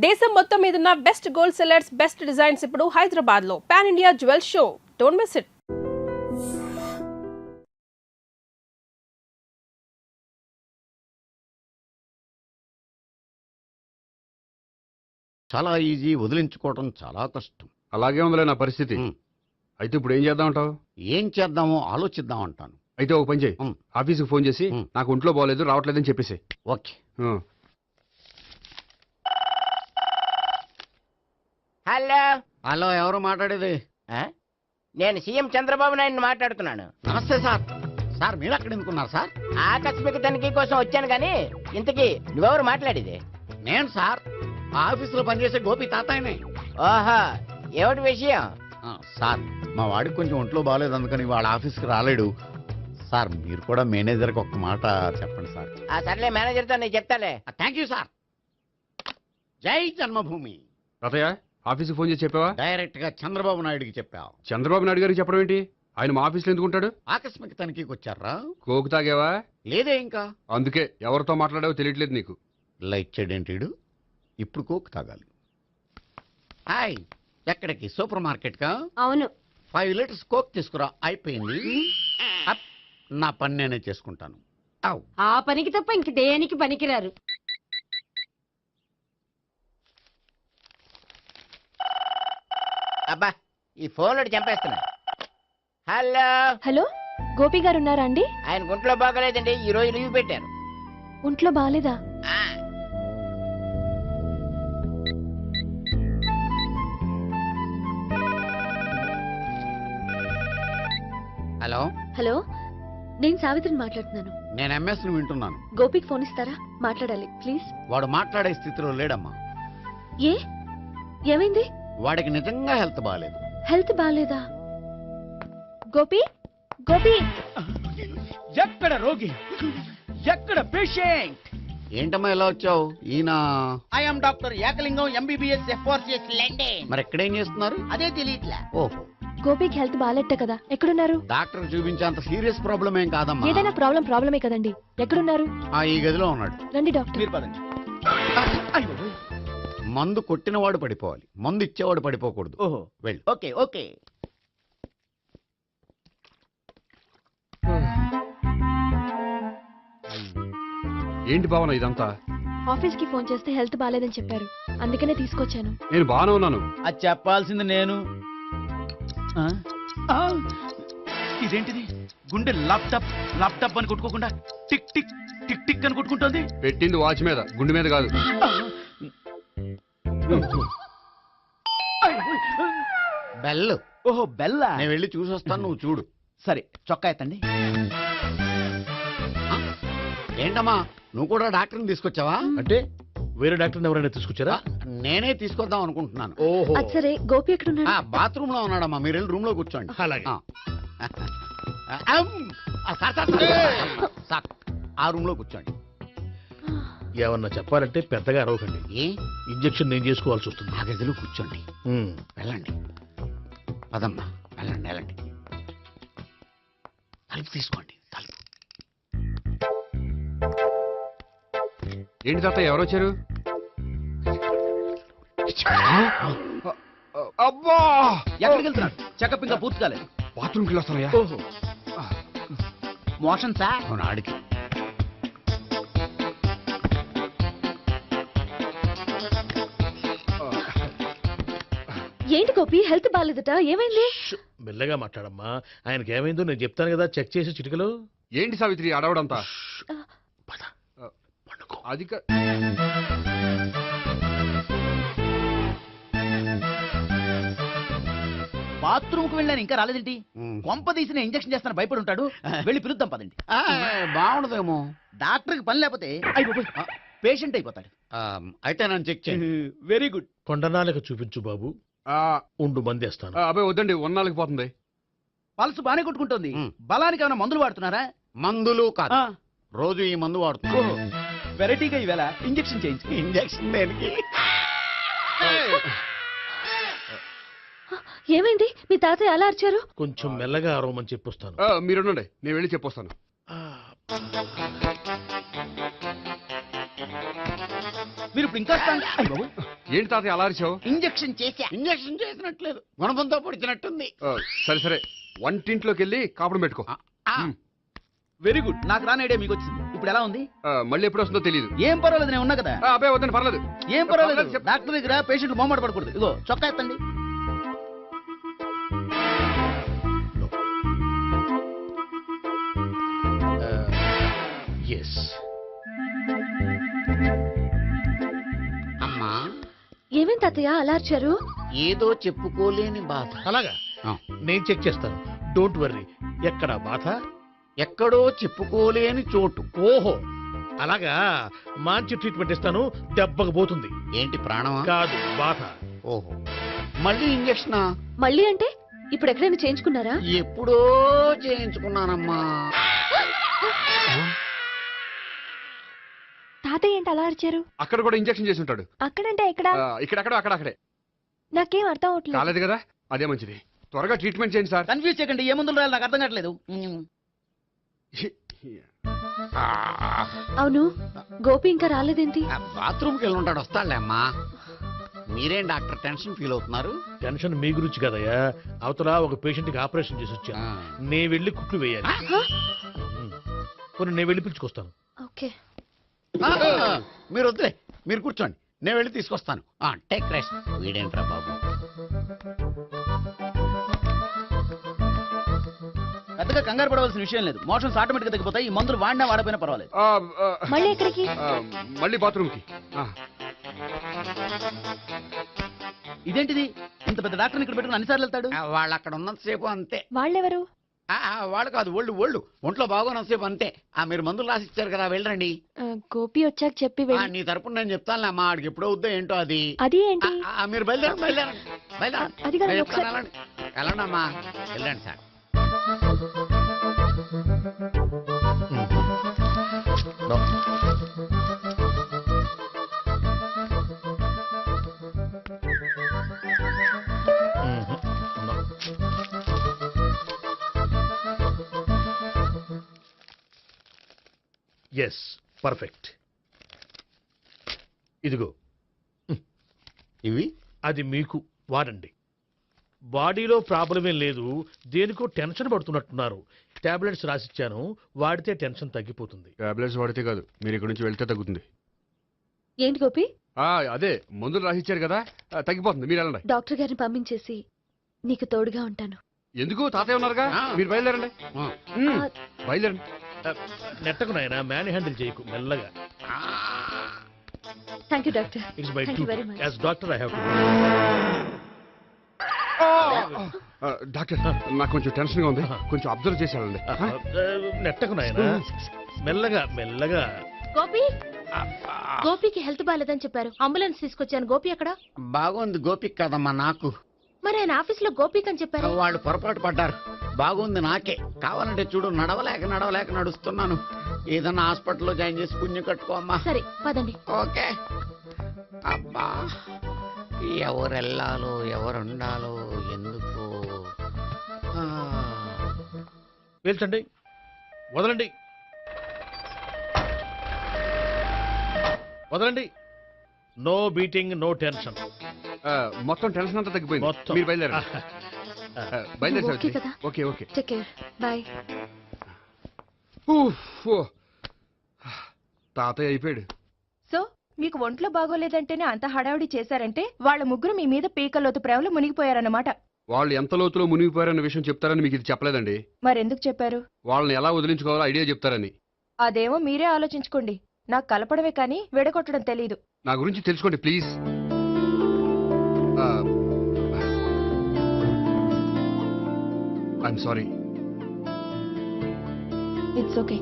దేశం మొత్తం మీదున్న best gold sellers best designs ఇప్పుడు హైదరాబాద్ లో pan India jewel show. Don't miss it. చాలా ఈజీ, వదిలించుకోవటం చాలా కష్టం. అలాగే ఉందిలే నా పరిస్థితి. అయితే ఇప్పుడు ఏం చేద్దాం అంటావు? ఏం చేద్దామో ఆలోచిద్దాం అంటాను. అయితే ఒక పని చేయి, ఆఫీస్కి ఫోన్ చేసి నాకు ఒంట్లో బాగోలేదు రావట్లేదని చెప్పేసి. ఓకే. హలో హలో, ఎవరు మాట్లాడేది? నేను సీఎం చంద్రబాబు నాయుడు మాట్లాడుతున్నాను. నమస్తే సార్. సార్ మీరు అక్కడ ఎందుకున్నారు సార్? ఆకస్మిక తనిఖీ కోసం వచ్చాను గాని ఇంతకీ నువ్వెవరు మాట్లాడేది? నేను సార్ ఆఫీసులో పనిచేసే గోపి తాతాయనే. ఓహో, ఏమిటి విషయం? సార్ మా వాడికి కొంచెం ఒంట్లో బాగాలేదు, అందుకని వాళ్ళ ఆఫీస్కి రాలేడు సార్. మీరు కూడా మేనేజర్కి ఒక్క మాట చెప్పండి సార్. సర్లే, మేనేజర్తో నేను చెప్తాలే. Thank you sir. జై జన్మభూమి. తాతయ్య ఆఫీస్కి ఫోన్ చేసి చెప్పావా? డైరెక్ట్ గా చంద్రబాబు నాయుడుకి చెప్పావు. చంద్రబాబు నాయుడు గారికి చెప్పడం ఏంటి? ఆయన మా ఆఫీస్లో ఎందుకుంటాడు? ఆకస్మిక తనిఖీకి వచ్చారా? కోకు తాగావా? లేదే ఇంకా. అందుకే ఎవరితో మాట్లాడావో తెలియట్లేదు నీకు. లైట్ చెడేంటీడు ఇప్పుడు కోక్ తాగాలి. హాయ్, ఎక్కడికి? సూపర్ మార్కెట్ కా? అవును. 5 లీటర్స్ కోక్ తీసుకురా. అయిపోయింది. అప్, నా పని నేనే చేసుకుంటాను. అవ్. ఆ పనికి తప్ప ఇంక దేనికి పనికిరారు. అబ్బా, ఈ ఫోన్లో చంపేస్తున్నా. హలో హలో, గోపి గారు ఉన్నారా అండి? ఆయన గుంట్లో బాగలేదండి, ఈ రోజు లీవ్ పెట్టారు. ఒంట్లో బాగాలేదా? హలో హలో, నేను సావిత్రిని మాట్లాడుతున్నాను. నేను ఎంఎస్ ను వింటున్నాను. గోపికి ఫోన్ ఇస్తారా? మాట్లాడాలి ప్లీజ్. వాడు మాట్లాడే స్థితిలో లేడమ్మా. ఏ, ఏమైంది? వాడికి నిజంగా హెల్త్ బాగాలేదు. హెల్త్ బాగాలేదా? గోపి, గోపి. ఎక్కడ రోగి, ఎక్కడ పేషెంట్? ఏంటమ్మా ఇలా వచ్చావు? ఈయన I'm doctor Ekalingam, MBBS, FRCS London. మరి ఎక్కడేం చేస్తున్నారు? అదే తెలియట్లా. ఓహో, గోపికి హెల్త్ బాగాలెట్ట కదా, ఎక్కడున్నారు? డాక్టర్ చూపించేంత సీరియస్ ప్రాబ్లం ఏం కాదమ్మా. ఏదైనా ప్రాబ్లమే కదండి. ఎక్కడున్నారు? ఈ గదిలో ఉన్నాడు. రండి డాక్టర్. మీరు పదండి. అయ్యో. మందు కొట్టినవాడు పడిపోవాలి, మందు ఇచ్చేవాడు పడిపోకూడదు. ఓహో, వెళ్ళు. Okay okay. ఏంటి భావన ఇదంతా? ఆఫీస్ కి ఫోన్ చేస్తే హెల్త్ బాగాలేదని చెప్పారు, అందుకనే తీసుకొచ్చాను. నేను బాగానే ఉన్నాను. అది చెప్పాల్సింది నేను. ఆ? ఆ! ఇదేంటిది? గుండె ల్యాప్టాప్ ల్యాప్టాప్ అని కొట్టుకోకుండా టిక్ టిక్ టిక్ టిక్ అని కొట్టుకుంటోంది. పెట్టింది వాచ్ మీద, గుండె మీద కాదు. బెల్. ఓహో, బెల్లా. నేను వెళ్ళి చూసొస్తాను, నువ్వు చూడు. సరే, చొక్కా ఎత్తండి. ఏంటమ్మా, నువ్వు కూడా డాక్టర్ని తీసుకొచ్చావా? అంటే వేరే డాక్టర్ ఎవరైనా తీసుకొచ్చారా? నేనే తీసుకొద్దాం అనుకుంటున్నాను. ఓహో, అది సరే, గోపి ఎక్కడున్నాడు? బాత్రూమ్ లో ఉన్నాడమ్మా, మీరు వెళ్ళి రూమ్ లో కూర్చోండి. అలాగే. సార్, ఆ రూమ్ లో కూర్చోండి. ఏమన్నా చెప్పాలంటే పెద్దగా అరవకండి. ఏ ఇంజెక్షన్ నేను చేసుకోవాల్సి వస్తుంది. ఆ గదిలో కూర్చోండి. ఉమ్. వెళ్ళండి, పదమ్మా, వెళ్ళండి వెళ్ళండి. తలుపు తీసుకోండి, తలుపు. ఏంటి తాత ఎవరు వచ్చారు? అబ్బా, ఎక్కడికి వెళ్తున్నాడు? చెకప్ ఇంకా పూర్తి కాలేదు. బాత్రూమ్కి వస్తున్నాయా? ఓహో, మోషన్ సార్. అవును, ఆడికి. ఏంటి గోపి, హెల్త్ బాగాలేదట, ఏమైంది? మెల్లగా మాట్లాడమ్మా. ఆయనకి ఏమైందో నేను చెప్తాను కదా, చెక్ చేసి చిటికలో. ఏంటి సావిత్రి అడవడంతా? పద, పండుకో. అది బాత్రూమ్ కు వెళ్ళాను, ఇంకా రాలేదేంటి? ఉమ్. కొంప తీసిన ఇంజక్షన్ చేస్తాను భయపడి ఉంటాడు. వెళ్ళి పిలుద్దాం పదండి. బాగుండదేమో. డాక్టర్ కి పని లేకపోతే పేషెంట్ అయిపోతాడు. అయితే నన్ను చెక్ చేయండి. Very good. కొండనాలకు చూపించు బాబు. ఉండు మందేస్తాను. అబ్బాయి వద్దండి, ఉన్నాళ్ళకి పోతుంది. పల్స్ బానే కొట్టుకుంటుంది. ఉమ్. బలానికి ఏమైనా మందులు వాడుతున్నారా? మందులు కాదు, రోజు ఈ మందు వాడుతున్నాను. వెరైటీగా ఈవేళ ఇంజక్షన్ చేయించు. ఇంజక్షన్ దేనికి? ఏమైంది? మీ తాతయ్య అలా అరిచారు? కొంచెం మెల్లగా అరవమని చెప్పొస్తాను. మీరుండండి, నేను వెళ్ళి చెప్పొస్తాను. మీరు ఇప్పుడు ఇంకా ఏంటి తాతయ్య అలా అరిచావు? ఇంజెక్షన్ చేశా. ఇంజక్షన్ చేసినట్లేదు, గుణపంతో పొడిచినట్టుంది. సరే సరే, వంటింట్లోకి వెళ్ళి కాపుడు పెట్టుకో. Very good. నాకు రాని ఐడియా మీకు వచ్చింది. ఇప్పుడు ఎలా ఉంది? మళ్ళీ ఎప్పుడు వస్తుందో తెలియదు. ఏం పర్వాలేదు, నేను ఉన్నా కదా. అబ్బాయి వద్దని పర్లేదు. ఏం పర్వాలేదు. చెప్పు. డాక్టర్ దగ్గర పేషెంట్ మొహమాట పడకూడదు. ఇగో చొక్కా ఎత్తండి. ఎస్. అమ్మా, ఏమేం తాతయ్య అలా అరిచారు? ఏదో చెప్పుకోలేని బాధ. అలాగా ఆ. నేను చెక్ చేస్తాను. Don't worry. ఎక్కడ బాధ? ఎక్కడో చెప్పుకోలేని చోటు. ఓహో, అలాగా. మంచి ట్రీట్మెంట్ ఇస్తాను, దెబ్బకు పోతుంది. ఏంటి ప్రాణమా? కాదు, బాధ. ఓహో, మళ్ళీ ఇంజక్షనా? మళ్ళీ అంటే ఇప్పుడు ఎక్కడైనా చేయించుకున్నారా? ఎప్పుడో చేయించుకున్నానమ్మా. తాతయ్య ఏంటి అలా అరిచారు? అక్కడ కూడా ఇంజెక్షన్ చేసి ఉంటాడు. అక్కడంటే ఎక్కడ? ఇక్కడెక్కడో అక్కడే. నాకేం అర్థం అవట్లేదు. కాలేదు కదా, అదే మంచిది. త్వరగా ట్రీట్మెంట్ చేయండి సార్. కన్ఫ్యూజ్ చేయకండి. ఏ మందులు రాయాలి నాకు అర్థం కావట్లేదు. అవును, గోపి ఇంకా రాలేదేంటి? బాత్రూమ్కి వెళ్ళి ఉంటాడు, వస్తాడులే అమ్మా. మీరేం డాక్టర్ టెన్షన్ ఫీల్ అవుతున్నారు? టెన్షన్ మీ గురించి కదయ్యా. అవతల ఒక పేషెంట్ కి ఆపరేషన్ చేసి వచ్చాను. నేను వెళ్ళి కుట్లు వేయాలి. కొన్ని నేను వెళ్ళి పిలుచుకొస్తాను. ఓకే. మీరు వద్దులే, మీరు కూర్చోండి, నేను వెళ్ళి తీసుకొస్తాను. Take rest. వీడేంట్రా బాబు. పెద్దగా కంగారు పడవలసిన విషయం లేదు. మోషన్స్ ఆటోమేటిక్ గా తగ్గిపోతాయి. ఈ మందులు వాడినా వాడపోయినా పర్వాలేదు. మళ్ళీ ఎక్కడికి? మళ్ళీ బాత్రూమ్ కి. ఇదేంటిది? ఇంత పెద్ద డాక్టర్ ఇక్కడ పెట్టుకుని అన్నిసార్లు వెళ్తాడు. వాళ్ళు అక్కడ ఉన్నంతసేపు అంతే. వాళ్ళెవరు? వాళ్ళు కాదు, ఒళ్ళు ఒంట్లో బాగోనంతసేపు అంతే. మీరు మందులు రాసిచ్చారు కదా, వెళ్ళండి. గోపి వచ్చాక చెప్పి వెళ్ళి. నీ తరపున నేను చెప్తానులే అమ్మా. ఆడికి ఎప్పుడో వద్దో ఏంటో అది. అది ఏంటి? మీరు బయలుదేరండి. అది కాదు, నేను ఒకసారి- చెప్తాను, వెళ్ళండి. వెళ్ళండి అమ్మా, వెళ్ళండి సార్. Yes, perfect. ఇదిగో, ఇవి అది మీకు వాడండి. బాడీలో ప్రాబ్లం ఏం లేదు, దేనికో టెన్షన్ పడుతున్నట్టున్నారు. టాబ్లెట్స్ రాసిచ్చాను, వాడితే టెన్షన్ తగ్గిపోతుంది. టాబ్లెట్స్ వాడితే కాదు, మీరు ఇక్కడ నుంచి వెళ్తే తగ్గుతుంది. ఏంటి గోపి? అదే మందులు రాసిచ్చారు కదా, తగ్గిపోతుంది. మీరు వెళ్ళండి. డాక్టర్ గారిని పంపించేసి నీకు తోడుగా ఉంటాను. ఎందుకు? తాతయ్య ఉన్నారుగా, మీరు బయలుదేరండి. బయలుదేరండి. నెట్టకు నాయన, మ్యాన్ హ్యాండిల్ చేయకు, మెల్లగా. Thank you doctor. It's my Thank you very duty much. As doctor. I have to. Doctor, నాకు కొంచెం టెన్షన్ గా ఉంది, కొంచెం అబ్జర్వ్ చేసి వెళ్ళండి. నెట్టకు నాయన, మెల్లగా మెల్లగా. గోపి, గోపికి హెల్త్ బాగాలేదని చెప్పారు. అంబులెన్స్ తీసుకొచ్చాను. గోపి ఎక్కడ? బాగుంది గోపిక్ కదమ్మా నాకు. మరి ఆయన ఆఫీస్ లో గోపిక్ అని చెప్పారు. వాళ్ళు పొరపాటు పడ్డారు. బాగుంది నాకే. కావాలంటే చూడు, నడవలేక నడుస్తున్నాను. ఏదన్నా హాస్పిటల్లో జాయిన్ చేసి పుణ్యం కట్టుకో అమ్మా. సరే పదండి. ఓకే. అబ్బా, ఎవరెళ్ళాలో ఎవరుండాలో ఎందుకు. పీల్చండి, వదలండి, వదలండి. No beating, no tension. మొత్తం టెన్షన్ అంతా తగ్గిపోయింది. మొత్తం. మీరు బయలుదేరండి. బయలుదేరి ఓకే కదా? Okay okay. Take care. Bye. తాతయ్య అయిపోయాడు. సో మీకు ఒంట్లో బాగోలేదంటేనే అంత హడావిడి చేశారంటే వాళ్ళ ముగ్గురు మీ మీద పీకల్లోతు ప్రేమలో మునిగిపోయారన్నమాట. వాళ్ళు ఎంత లోతులో మునిగిపోయారన్న విషయం చెప్తారని మీకు ఇది చెప్పలేదండి. మరెందుకు చెప్పారు? వాళ్ళని ఎలా వదిలించుకోవాలో ఐడియా చెప్తారని. అదేమో మీరే ఆలోచించుకోండి. నాకు కలపడమే కానీ విడగొట్టడం తెలీదు. నా గురించి తెలుసుకోండి please. I'm sorry. It's okay.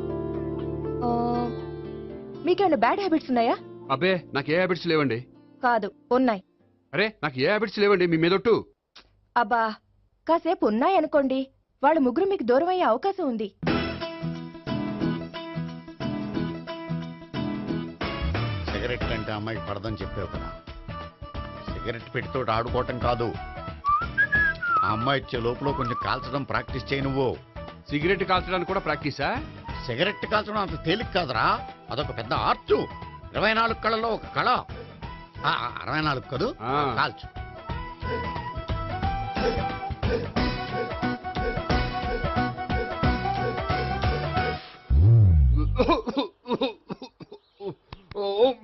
మీకేమైనా బ్యాడ్ హ్యాబిట్స్ ఉన్నాయా? అబ్బే, నాకు ఏ హ్యాబిట్స్ లేవండి. కాదు, ఉన్నాయి. అరే, నాకు ఏ హ్యాబిట్స్ లేవండి మీ మీదొట్టు. అబ్బా, కాసేపు ఉన్నాయనుకోండి, వాళ్ళ ముగ్గురు మీకు దూరం అయ్యే అవకాశం ఉంది. సిగరెట్ అంటే అమ్మాయికి పడదని చెప్పావు కదా. సిగరెట్ పెట్టితో ఆడుకోవటం కాదు. ఆ అమ్మాయి ఇచ్చే లోపల కొంచెం కాల్చడం ప్రాక్టీస్ చేయి నువ్వు. సిగరెట్ కాల్చడానికి కూడా ప్రాక్టీసా? సిగరెట్ కాల్చడం అంత తేలిక కాదురా. అదొక పెద్ద ఆర్టు. 24 కళలో ఒక కళ. 64 కదూ ఆ. కాల్చు.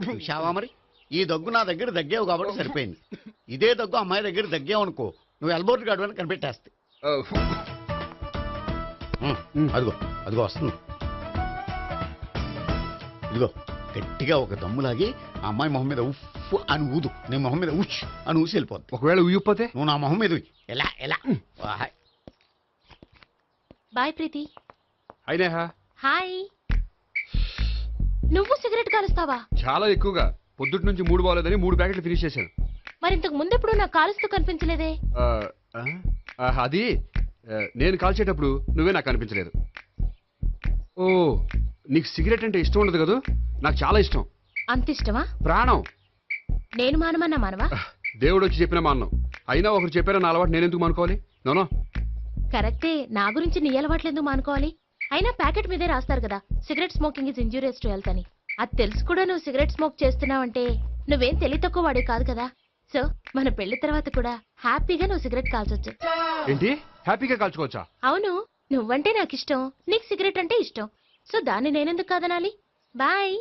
చూశావా మరి ఈ దగ్గు నా దగ్గర దగ్గేవు కాబట్టి సరిపోయింది. ఇదే దగ్గు అమ్మాయి దగ్గర దగ్గేవు అనుకో, నువ్వు ఎల్బోర్డ్ గార్డు అని కనిపెట్టేస్తే. అదిగో అదిగో వస్తుంది. ఇదిగో గట్టిగా ఒక దమ్ములాగి ఆ అమ్మాయి మొహం మీద ఉఫ్ అని ఊదు, నీ మొహం మీద ఉచ్ అని ఊసి వెళ్ళిపోద్ది. ఒకవేళ ఉయ్యిపోతే నువ్వు నా మొహం మీద ఉయ్. ఎలా ఎలా వాహ్. బాయ్ ప్రీతి. అయినా హాయ్. నువ్వు సిగరెట్ కాలుస్తావా? చాలా ఎక్కువగా పొద్దుటి నుంచి 3 బాగోలేదని 3 ప్యాకెట్లు ఫినిష్ చేశాను. మరి ఇంతకు ముందెప్పుడు నాకు కాలుస్తూ కనిపించలేదే? ఆ, ఆ, అది నేను కాల్చేటప్పుడు నువ్వే నాకు కనిపించలేదు. ఓ, నీకు సిగరెట్ అంటే ఇష్టం ఉండదు కదూ? నాకు చాలా ఇష్టం, అంత ఇష్టమా? ప్రాణం. నేను మానమన్నా మానవా? దేవుడు వచ్చి చెప్పిన మానం. అయినా ఒకరు చెప్పారా నా అలవాటు నేను ఎందుకు మానుకోవాలి? నోనో. కరెక్టే, నా గురించి నీ అలవాట్లు ఎందుకు మానుకోవాలి? అయినా ప్యాకెట్ మీదే రాస్తారు కదా, cigarette smoking is injurious to health అని. అది తెలుసు కూడా నువ్వు సిగరెట్ స్మోక్ చేస్తున్నావంటే నువ్వేం తెలివి తక్కువ వాడే కాదు కదా. సో మన పెళ్లి తర్వాత కూడా హ్యాపీగా నువ్వు సిగరెట్ కాల్చొచ్చు. ఏంటి, హ్యాపీగా కాల్చుకోవచ్చా? అవును, నువ్వంటే నాకు ఇష్టం, నీకు సిగరెట్ అంటే ఇష్టం. సో దాన్ని నేనెందుకు కాదనాలి? బాయ్.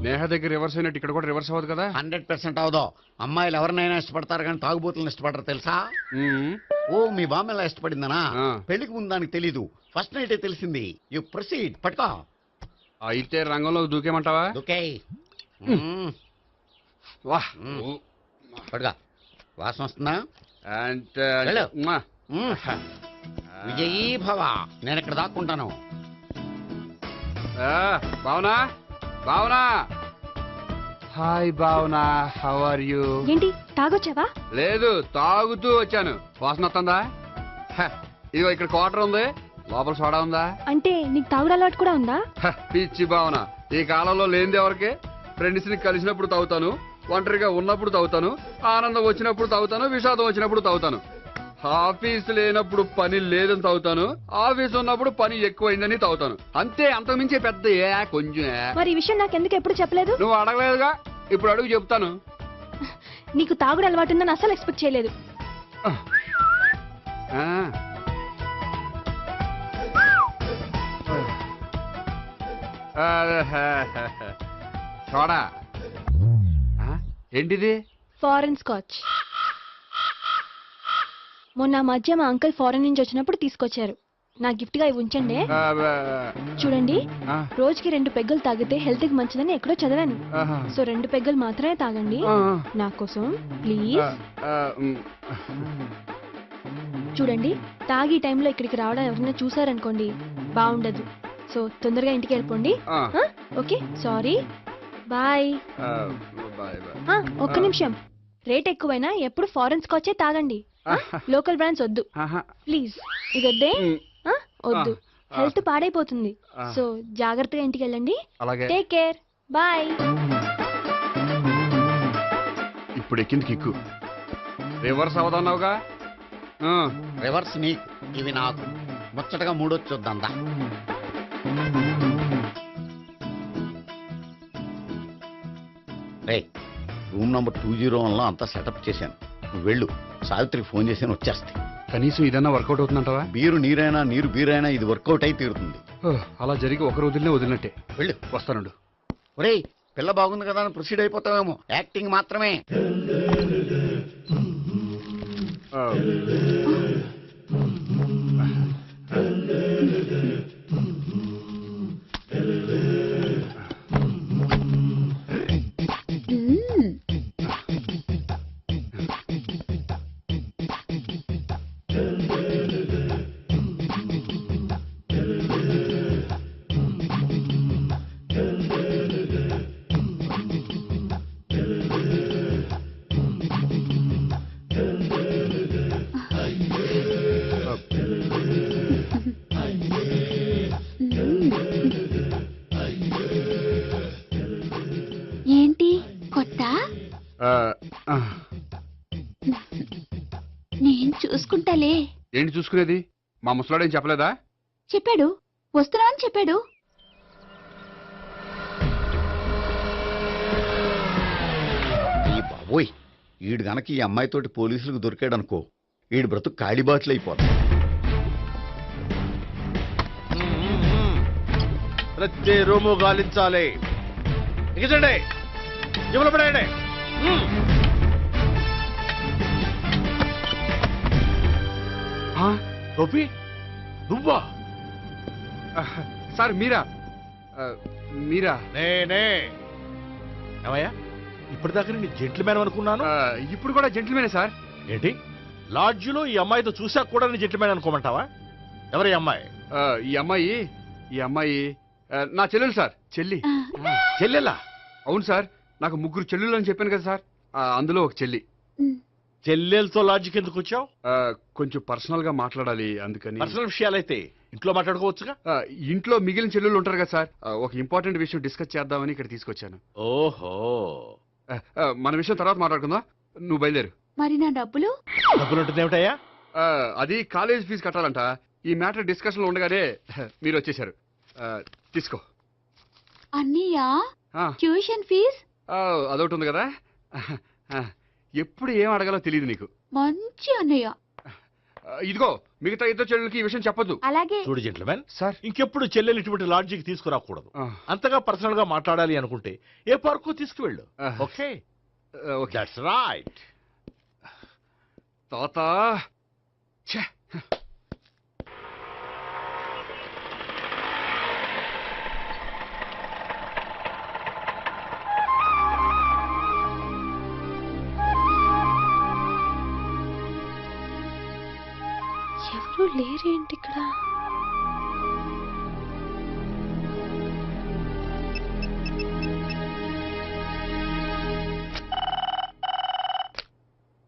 నేహ దగ్గర రివర్స్ అయినట్టు ఇక్కడ కూడా రివర్స్ అవ్వదు కదా? 100% అవదో. అమ్మాయిలు ఎవరినైనా ఇష్టపడతారు కానీ తాగుబోతులను ఇష్టపడరు తెలుసా? ఓ మీ బామ్మ ఎలా ఇష్టపడిందనా? ఆ. పెళ్లికి ముందు దానికి తెలీదు, ఫస్ట్ నైటే తెలిసింది. యు ప్రొసీడ్, పట్టుకో. అయితే రంగంలో దూకేమంటావా? ఓకే వాహ్. పట్టుకో. వాసన వస్తుందా? అంటే వెళ్ళు. ఉమ్మా. విజయీ భవ. నేను ఇక్కడ దాక్కుంటాను. Bhavana, Bhavana. Hi Bhavana, how are you? ఏంటి తాగొచ్చావా? లేదు, తాగుతూ వచ్చాను. వాసన వస్తుందా? ఇదిగో ఇక్కడ క్వార్టర్ ఉంది, లోపల సోడా ఉందా? అంటే నీకు తాగుడు అలవాటు కూడా ఉందా? పిచ్చి భావన, ఈ కాలంలో లేనిది ఎవరికి? ఫ్రెండ్స్ ని కలిసినప్పుడు తాగుతాను, ఒంటరిగా ఉన్నప్పుడు తాగుతాను, ఆనందం వచ్చినప్పుడు తాగుతాను, విషాదం వచ్చినప్పుడు తాగుతాను. ఆఫీస్ లేనప్పుడు పని లేదని తాగుతాను, ఆఫీస్ ఉన్నప్పుడు పని ఎక్కువైందని తాగుతాను. అంతే, అంతకుమించే పెద్ద కొంచెం. మరి ఈ విషయం నాకెందుకు ఎప్పుడు చెప్పలేదు? నువ్వు అడగలేదుగా, ఇప్పుడు అడుగు చెప్తాను. నీకు తాగుడు అలవాటు ఉందని అసలు ఎక్స్పెక్ట్ చేయలేదు. చూడా. ఏంటిది? Foreign scotch. మొన్న మధ్య మా అంకుల్ ఫారెన్ నుంచి వచ్చినప్పుడు తీసుకొచ్చారు. నా గిఫ్ట్ గా ఇవి ఉంచండి. చూడండి, రోజుకి 2 పెగ్గులు తాగితే హెల్త్ కి మంచిదని ఎక్కడో చదివాను. సో 2 పెగ్గులు మాత్రమే తాగండి నా కోసం ప్లీజ్. చూడండి, తాగి టైంలో ఇక్కడికి రావడం ఎవరైనా చూసారనుకోండి బాగుండదు. సో తొందరగా ఇంటికి వెళ్ళిపోండి. Okay, sorry, bye. ఒక్క నిమిషం, రేట్ ఎక్కువైనా ఎప్పుడు ఫారెన్ స్కాచే తాగండి, లోకల్ బ్రాండ్స్ వద్దు ప్లీజ్. ఇది వద్దే, వద్దు, హెల్త్ పాడైపోతుంది. సో జాగ్రత్తగా ఇంటికి వెళ్ళండి. Take care, bye. ఇప్పుడు ఎక్కింది కిక్కు. రివర్స్ అవదన్నావుగా? రివర్స్ నీకు, ఇవి నాకు. ముచ్చటగా మూడొచ్చు చూద్దాందా. రే, రూమ్ నంబర్ 201లో అంతా సెటప్ చేశాను. నువ్వు వెళ్ళు, సావిత్రికి ఫోన్ చేసాను, వచ్చేస్తాయి. కనీసం ఇదన్నా వర్కౌట్ అవుతుందంటావా? బీరు నీరైనా నీరు బీరైనా ఇది వర్కౌట్ అయి తీరుతుంది. అలా జరిగి ఒక రోజులనే వదిలినట్టే. వెళ్ళు. వస్తానుండు. ఒరేయ్, పిల్ల బాగుంది కదా అని ప్రొసీడ్ అయిపోతావేమో, యాక్టింగ్ మాత్రమే. ఆ. నేను చూసుకుంటాలే. ఏంటి చూసుకునేది? మా ముసలాడేం చెప్పలేదా? చెప్పాడు, వస్తున్నా అని చెప్పాడు. ఈ బాబోయ్, ఈడు గనక ఈ అమ్మాయితోటి పోలీసులకు దొరికాడనుకో, ఈడు బ్రతుకు కాళీబాట్లు అయిపోతుంది. ప్రతి రూము గాలించాలి. ఎగచండి, జబ్బులు పడేయండి. ఆ? గోపి, నువ్వా? సార్ మీరా? మీరా? నేనే. ఏమయ్యా, ఇప్పటిదాకా నేను జెంట్లమ్యాన్ అనుకున్నాను. ఇప్పుడు కూడా జెంటిల్మేనే సార్. ఏంటి, లాడ్జిలో ఈ అమ్మాయితో చూసాక కూడా నేను జెంట్లమ్యాన్ అనుకోమంటావా? ఎవరి అమ్మాయి? ఈ అమ్మాయి నా చెల్లెలు సార్. చెల్లి. చెల్లెలా? అవును సార్, నాకు 3 చెల్లెలు అని చెప్పాను కదా సార్, అందులో ఒక చెల్లి. చెల్లెలతో లాడ్జికి ఎందుకు వచ్చావు? కొంచెం పర్సనల్ గా మాట్లాడాలి, అందుకని. పర్సనల్ విషయాలైతే ఇంట్లో మాట్లాడుకోవచ్చుగా. ఇంట్లో మిగిలిన చెల్లెలు ఉంటారు కదా సార్, ఒక ఇంపార్టెంట్ విషయం డిస్కస్ చేద్దామని ఇక్కడ తీసుకొచ్చాను. ఓహో, మన విషయం తర్వాత మాట్లాడుకుందాం, నువ్వు బయలుదేరు. మరి నా డబ్బులు? డబ్బులు ఉంటుంది ఏమిటయ్యా? అది కాలేజ్ ఫీజు కట్టాలంట. ఈ మ్యాటర్ డిస్కషన్ లో ఉండగానే మీరు వచ్చేసారు. తీసుకో. అన్నయ్యా, ఆ, ట్యూషన్ ఫీజ్? అదొకటి ఉంది కదా. ఎప్పుడు ఏం అడగాలో తెలియదు నీకు. మంచి అన్నయ్య. ఇదిగో, మిగతా 2 చెల్లెలకి ఈ విషయం చెప్పొద్దు. అలాగే. చూడు జెంట్లమ్యాన్, సార్, ఇంకెప్పుడు చెల్లెలు ఇటువంటి లాడ్జికి తీసుకురాకూడదు. అంతగా పర్సనల్ గా మాట్లాడాలి అనుకుంటే ఏ పార్కు తీసుకువెళ్ళు. ఓకే? ఓకే. That's right. తాత. ఛే. ఎవరు లేరేంటి ఇక్కడ?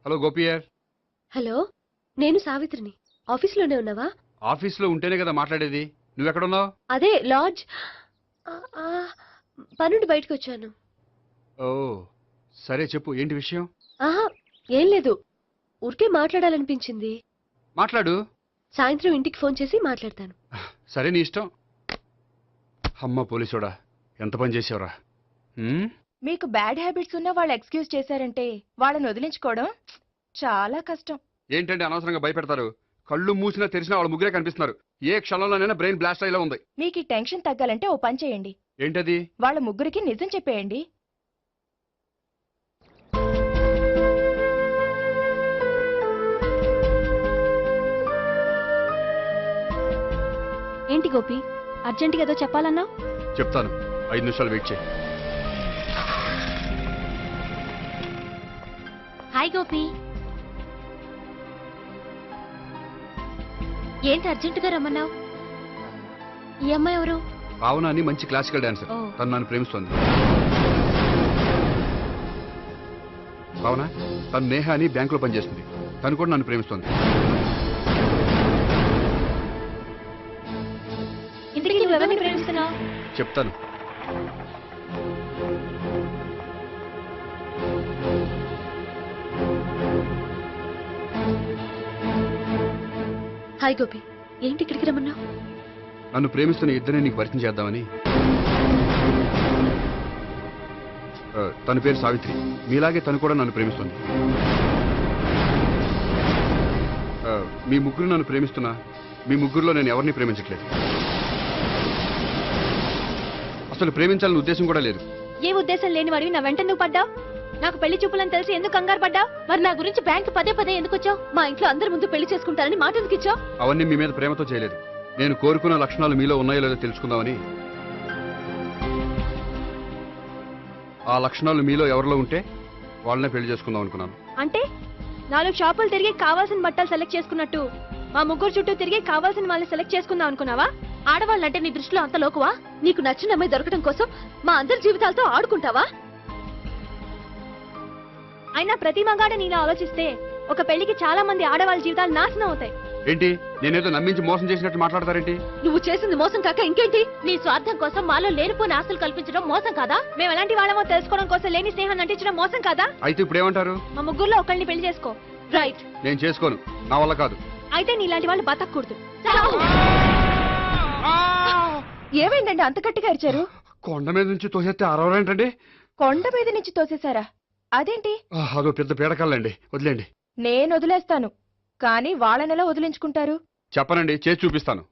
హలో గోపియర్. హలో, నేను సావిత్రిని. ఆఫీస్లోనే ఉన్నావా? ఆఫీస్లో ఉంటేనే కదా మాట్లాడేది. నువ్వెక్కడున్నావు? అదే లాడ్జ్. పనుండి బయటకు వచ్చాను. ఓ సరే, చెప్పు, ఏంటి విషయం? ఆహా, ఏం లేదు, ఊరికే మాట్లాడాలనిపించింది. మాట్లాడు. సాయంత్రం ఇంటికి ఫోన్ చేసి మాట్లాడతాను. సరే, నీ ఇష్టం. అమ్మ పోలీసోడా, ఎంత పని చేసావురా. మీకు బ్యాడ్ హ్యాబిట్స్ ఉన్న వాళ్ళు ఎక్స్క్యూజ్ చేశారంటే వాళ్ళని వదిలించుకోవడం చాలా కష్టం. ఏంటంటే అనవసరంగా భయపెడతారు. కళ్ళు మూసినా తెరిచినా వాళ్ళ ముగ్గురే కనిపిస్తున్నారు. ఏ క్షణంలోనైనా బ్రెయిన్ బ్లాస్ట్ అయ్యేలా ఉంది. మీకు ఈ టెన్షన్ తగ్గాలంటే ఓ పని చేయండి. ఏంటది? వాళ్ళ ముగ్గురికి నిజం చెప్పేయండి. ఏంటి గోపి, అర్జెంటుగా ఏదో చెప్పాలన్నావు? చెప్తాను, 5 నిమిషాలు వెయిట్ చేయి. హాయ్ గోపి. ఏంటి అర్జెంటుగా రమ్మన్నావు? ఈ అమ్మాయి ఎవరు? భావన అని మంచి క్లాసికల్ డాన్సర్. ఓ. తను నన్ను ప్రేమిస్తోంది. భావన, తను నేహ అని బ్యాంకులో పనిచేస్తుంది. తను కూడా నన్ను ప్రేమిస్తోంది. ఇంతకీ నువ్వెవరిని ప్రేమిస్తున్నావు? చెప్తాను. హాయ్ గోపి, ఏంటి ఇక్కడికి రమ్మన్నావు? నన్ను ప్రేమిస్తున్న ఇద్దరిని నీకు పరిచయం చేద్దామని. తన పేరు సావిత్రి. మీలాగే తను కూడా నన్ను ప్రేమిస్తుంది. మీ ముగ్గురు నన్ను ప్రేమిస్తున్నా, మీ ముగ్గురులో నేను ఎవరిని ప్రేమించట్లేదు. అసలు ప్రేమించాలని ఉద్దేశం కూడా లేదు. ఏ ఉద్దేశం లేని వాడివి నా వెంట నువ్వు పడ్డావు? నాకు పెళ్లి చూపులని తెలిసి ఎందుకు కంగారు పడ్డావు? మరి నా గురించి బ్యాంక్ పదే ఎందుకు వచ్చావు? మా ఇంట్లో అందరి ముందు పెళ్లి చేసుకుంటారని మాట ఎందుకు ఇచ్చావు? అవన్నీ మీ మీద ప్రేమతో చేయలేదు. నేను కోరుకున్న లక్షణాలు మీలో ఉన్నాయో లేదో తెలుసుకుందామని. ఆ లక్షణాలు మీలో ఎవరిలో ఉంటే వాళ్ళనే పెళ్లి చేసుకుందాం అనుకున్నాను. అంటే 4 షాపులు తిరిగి కావాల్సిన బట్టలు సెలెక్ట్ చేసుకున్నట్టు మా ముగ్గురు చుట్టూ తిరిగి కావాల్సిన వాళ్ళని సెలెక్ట్ చేసుకుందాం అనుకున్నావా? ఆడవాళ్ళంటే నీ దృష్టిలో అంత లోకువా? నీకు నచ్చిన అమ్మాయి దొరకడం కోసం మా అందరి జీవితాలతో ఆడుకుంటావా? అయినా ప్రతి మగాడ నీలా ఆలోచిస్తే ఒక పెళ్లికి చాలా మంది ఆడవాళ్ళ జీవితాలు నాశనం అవుతాయి. ఏంటి, నేనేదో నమ్మించి మోసం చేసినట్టు మాట్లాడతారేంటి? నువ్వు చేసింది మోసం కాక ఇంకేంటి? నీ స్వార్థం కోసం మాలో లేనిపోని ఆస్తులు కల్పించడం మోసం కాదా? మేము ఎలాంటి వాళ్ళమో తెలుసుకోవడం కోసం లేని స్నేహాన్ని అంటించడం మోసం కాదా? అయితే ఇప్పుడు ఏమంటారు? మా ముగ్గురులో ఒకళ్ళని పెళ్లి చేసుకో. రైట్. నేను చేసుకోను, నా వల్ల కాదు. అయితే నీలాంటి వాళ్ళు బతకూడదు. ఏమైందండి అంత గట్టిగా అరిచారు? కొండ మీద నుంచి తోసేస్తే అరవరేంటండి? కొండ మీద నుంచి తోసేశారా? అదేంటి? అదో పెద్ద పీడకల్లండి, వదిలేండి. నేను వదిలేస్తాను, కానీ వాళ్ళనెలా వదిలించుకుంటారు? చెప్పనండి, చేసి చూపిస్తాను.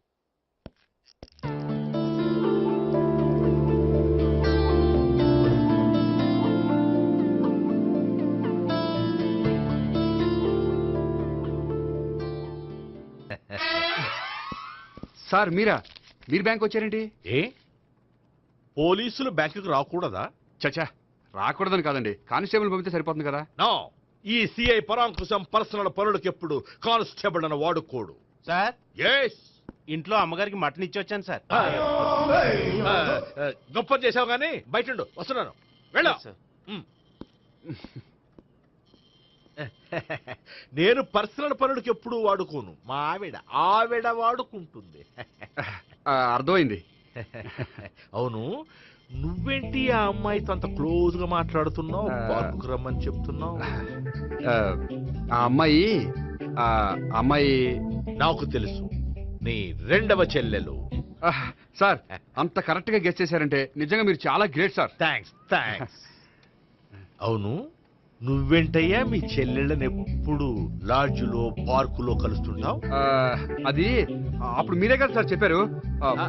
సార్ మీరా? మీరు బ్యాంక్ వచ్చారేంటి? ఏ పోలీసులు బ్యాంకుకు రాకూడదా? చచ్చా, రాకూడదని కాదండి, కానిస్టేబుల్ పంపితే సరిపోతుంది కదా. నో, ఈ సిఐ పరాంకుశం పర్సనల్ పనులకు ఎప్పుడు కానిస్టేబుల్ అని వాడుకోడు. సార్ ఎస్, ఇంట్లో అమ్మగారికి మటన్ ఇచ్చి వచ్చాను సార్. గొప్ప చేసావు కానీ బయట వస్తున్నాను, వెళ్ళా. నేను పర్సనల్ పనులకు ఎప్పుడు వాడుకోను, మా ఆవిడ వాడుకుంటుంది. అర్థమైంది. అవును, నువ్వేంటి ఆ అమ్మాయితో అంత క్లోజ్ గా మాట్లాడుతున్నావు, పార్కుకు రమ్మని చెప్తున్నావు? ఆ అమ్మాయి నాకు తెలుసు, నీ రెండవ చెల్లెలు. సార్, అంత కరెక్ట్ గా గెస్ చేశారంటే నిజంగా మీరు చాలా గ్రేట్ సార్. థ్యాంక్స్. అవును, నువ్వేంటయ్యా మీ చెల్లెళ్ళని ఎప్పుడు లాడ్జ్లో పార్కులో కలుస్తుంటావు? అది అప్పుడు మీరే కదా సార్ చెప్పారు,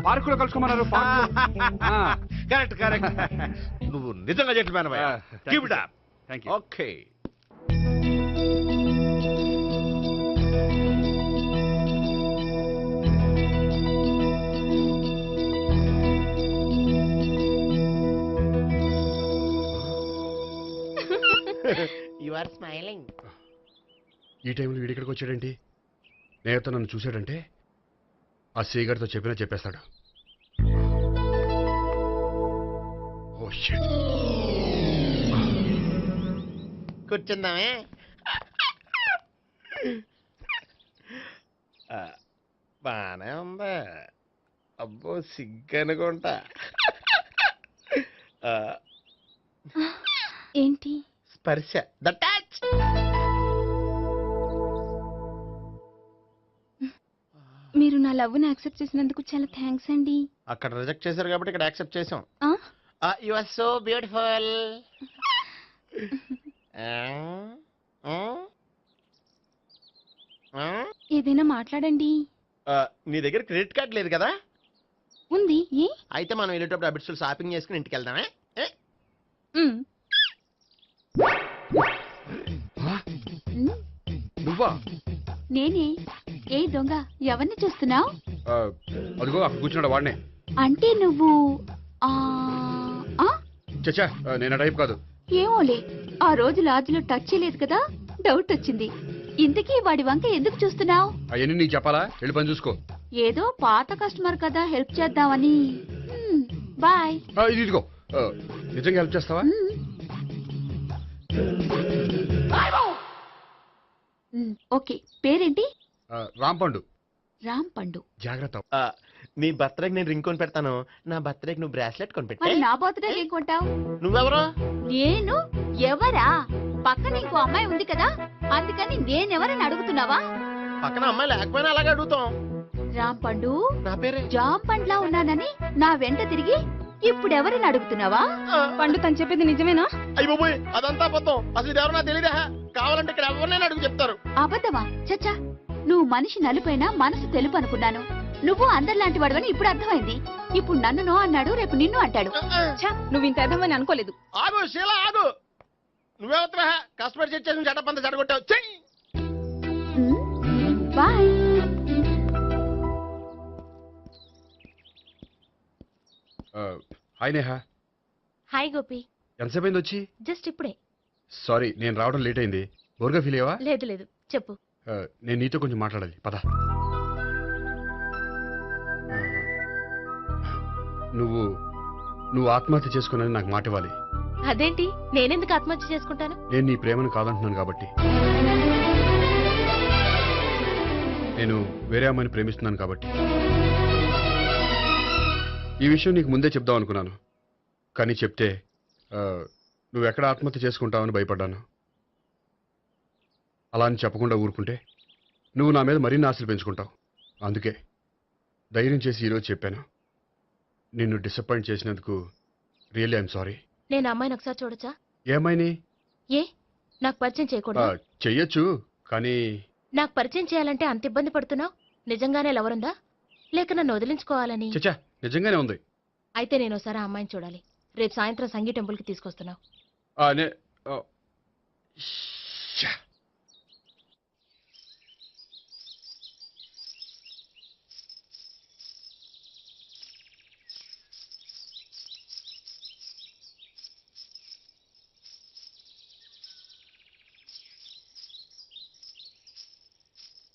పార్కులో కలుసుకోమన్నారు. కరెక్ట్. నువ్వు నిజంగా gentleman. Keep it up. Thank you. Okay. You are smiling. ఈ టైంలో వీడి ఇక్కడికి వచ్చాడేంటి? నేత నన్ను చూశాడంటే ఆ సీగారితో చెప్పేస్తాడు. Oh shit. కూర్చుందామే. బానే ఉందా? అబ్బో సిగ్గనుకుంటా. ఏంటి? స్పర్శ, ద టచ్. మీరు నా లవ్ని యాక్సెప్ట్ చేసినందుకు చాలా థ్యాంక్స్ అండి. అక్కడ రిజెక్ట్ చేశారు కాబట్టి ఇక్కడ యాక్సెప్ట్ చేసాం. ఆ? You are so beautiful. ఏదైనా మాట్లాడండి. నీ దగ్గర క్రెడిట్ కార్డ్ లేదు కదా? ఉంది. ఏ? అయితే మనం వెళ్ళేటప్పుడు అబిట్స్ షాపింగ్ చేసుకుని ఇంటికి వెళ్దామే. మ్. నువ్వా? నేనే. ఏ దొంగ, ఎవరిని చూస్తున్నావు? అదిగో అక్కడ కూర్చున్నాడు, వాడినే. అంటే నువ్వు చచ్చా, నేను టైప్ కాదు. ఏమోలే, ఆ రోజు లాడ్జ్లో టచ్ చేయలేదు కదా, డౌట్ వచ్చింది. ఇంతకీ వాడి వంక ఎందుకు చూస్తున్నావు? అవన్నీ నీకు చెప్పాలా? వెళ్ళి పని చూసుకో. ఏదో పాత కస్టమర్ కదా, హెల్ప్ చేద్దామని. బాయ్. ఇదిగో, నిజంగా హెల్ప్ చేస్తావా? ఓకే. పేరేంటి? రాంపండు. రాంపండు. జాగ్రత్త. నీ బర్త్డేకి నేను రింగ్ కొని పెడతాను, నా బర్త్డేకి నువ్వు బ్రాస్లెట్ కొని మరి పెట్టే. నా బర్త్డే ఏం కొంటావు? నువ్వెవరో? నేను ఎవరా? పక్కన ఇంకో అమ్మాయి ఉంది కదా, అందుకని నేనెవరని అడుగుతున్నావా? పక్కన అమ్మాయి లేకపోయినా అలాగే అడుగుతాం. రాంపండు, నా పేరే జామ్ పండ్లా ఉన్నానని నా వెంట తిరిగి ఇప్పుడెవరని అడుగుతున్నావా? పండు తను చెప్పేది నిజమేనా? అయ్యి బాబోయ్, అదంతా అబద్ధం. అసలు ఇది ఎవరో నాకు తెలియదా? కావాలంటే ఇక్కడ ఎవరినైనా అడుగు చెప్తారు. అబద్ధమా? చచ్చా, నువ్వు మనిషి నలుపైనా మనసు తెలుపు అనుకున్నాను. నువ్వు అందరిలాంటి వాడవని ఇప్పుడు అర్థమైంది. ఇప్పుడు నన్ను నో అన్నాడు, రేపు నిన్ను అంటాడు. నువ్వు ఇంత అర్థమని అనుకోలేదు. ఆగు శీలా, ఆగు. నువ్వెవరా? కస్టమర్ చెక్ చేసి చెడ్డ చెడగొట్టావు. చెయ్యి. Bye. Hi Neha. Hi Gopi. ఎంతసేపు అయింది వచ్చి? జస్ట్ ఇప్పుడే. సారీ, నేను రావడం లేట్ అయింది. బోర్గా ఫీల్ అయ్యావా? లేదు చెప్పు. నేను నీతో కొంచెం మాట్లాడాలి, పద. నువ్వు ఆత్మహత్య చేసుకున్నది నాకు మాట ఇవ్వాలి. అదేంటి, నేనెందుకు ఆత్మహత్య చేసుకుంటాను? నేను నీ ప్రేమను కాదంటున్నాను కాబట్టి. నేను వేరే అమ్మాయిని ప్రేమిస్తున్నాను కాబట్టి. ఈ విషయం నీకు ముందే చెప్దాం అనుకున్నాను, కానీ చెప్తే నువ్వు ఎక్కడ ఆత్మహత్య చేసుకుంటావని భయపడ్డాను. అలా అని చెప్పకుండా ఊరుకుంటే నువ్వు నా మీద మరిన్ని ఆశలు పెంచుకుంటావు. అందుకే ధైర్యం చేసి ఈరోజు చెప్పాను. నిన్ను డిసప్పాయింట్ చేసినందుకు రియల్లీ ఐఎమ్ సారీ. నేను అమ్మాయిని ఒకసారి చూడొచ్చా? ఏమైనా ఏ నాకు పరిచయం చేయకూడదా? చెయ్యొచ్చు, కానీ నాకు పరిచయం చేయాలంటే అంత ఇబ్బంది పడుతున్నావు? నిజంగానే లవరుందా లేక నన్ను వదిలించుకోవాలని? చచ్చా నిజంగానే ఉంది. అయితే నేను ఒకసారి ఆ అమ్మాయిని చూడాలి. రేపు సాయంత్రం సంగీ టెంపుల్కి తీసుకొస్తున్నావు.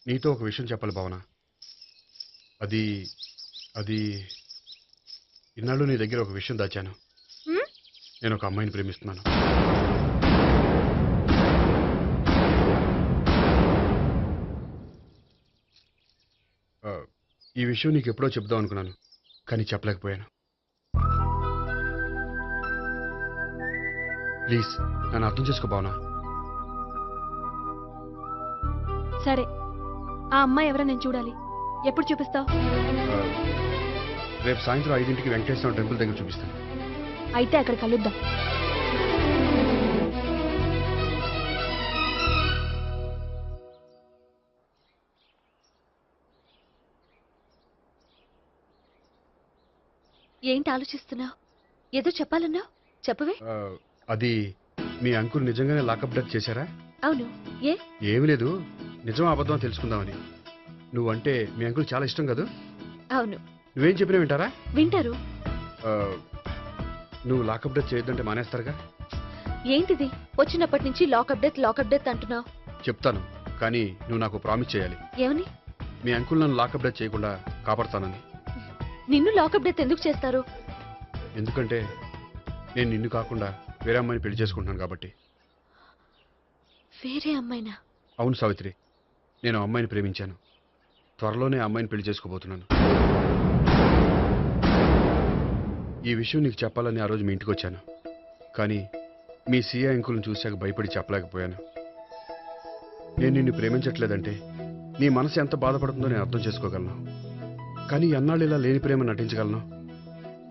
నీతో ఒక విషయం చెప్పాలి భావన. అది అది ఇన్నాళ్ళు నీ దగ్గర ఒక విషయం దాచాను. నేను ఒక అమ్మాయిని ప్రేమిస్తున్నాను. ఈ విషయం నీకు ఎప్పుడో చెప్దాం అనుకున్నాను, కానీ చెప్పలేకపోయాను. ప్లీజ్ నన్ను అర్థం చేసుకో భావన. సరే, ఆ అమ్మాయి ఎవరో నేను చూడాలి. ఎప్పుడు చూపిస్తావు? రేపు సాయంత్రం 5ంటికి వెంకటేశ్వర టెంపుల్ దగ్గర చూపిస్తాను. అయితే అక్కడ కలుద్దాం. ఏంటి ఆలోచిస్తున్నావు? ఏదో చెప్పాలన్నావు, చెప్పవే. అది మీ అంకుల్ నిజంగానే లాకప్ డెత్ చేశారా? అవును. ఏ? ఏమీ లేదు, నిజం అబద్ధం తెలుసుకుందామని. నువ్వంటే మీ అంకుల్ చాలా ఇష్టం కదా? అవును. నువ్వేం చెప్పినా వింటారా? వింటారు. నువ్వు లాకప్ డెత్ చేయొద్దంటే మానేస్తారుగా? ఏంటిది వచ్చినప్పటి నుంచి లాకప్ డెత్ అంటున్నావు? చెప్తాను, కానీ నువ్వు నాకు ప్రామిస్ చేయాలి. ఏమని? మీ అంకుల్ నన్ను లాకప్ డెత్ చేయకుండా కాపాడుతానని. నిన్ను లాకప్ డెత్ ఎందుకు చేస్తారు? ఎందుకంటే నేను నిన్ను కాకుండా వేరే అమ్మాయిని పెళ్లి చేసుకుంటున్నాను కాబట్టి. వేరే అమ్మాయినా? అవును సావిత్రి, నేను ఆ అమ్మాయిని ప్రేమించాను. త్వరలోనే ఆ అమ్మాయిని పెళ్లి చేసుకోబోతున్నాను. ఈ విషయం నీకు చెప్పాలని ఆ రోజు మీ ఇంటికి వచ్చాను, కానీ మీ సీఏ అంకుల్ని చూశాక భయపడి చెప్పలేకపోయాను. నేను నిన్ను ప్రేమించట్లేదంటే నీ మనసు ఎంత బాధపడుతుందో నేను అర్థం చేసుకోగలను, కానీ ఎన్నాళ్ళు ఇలా లేని ప్రేమ నటించగలను.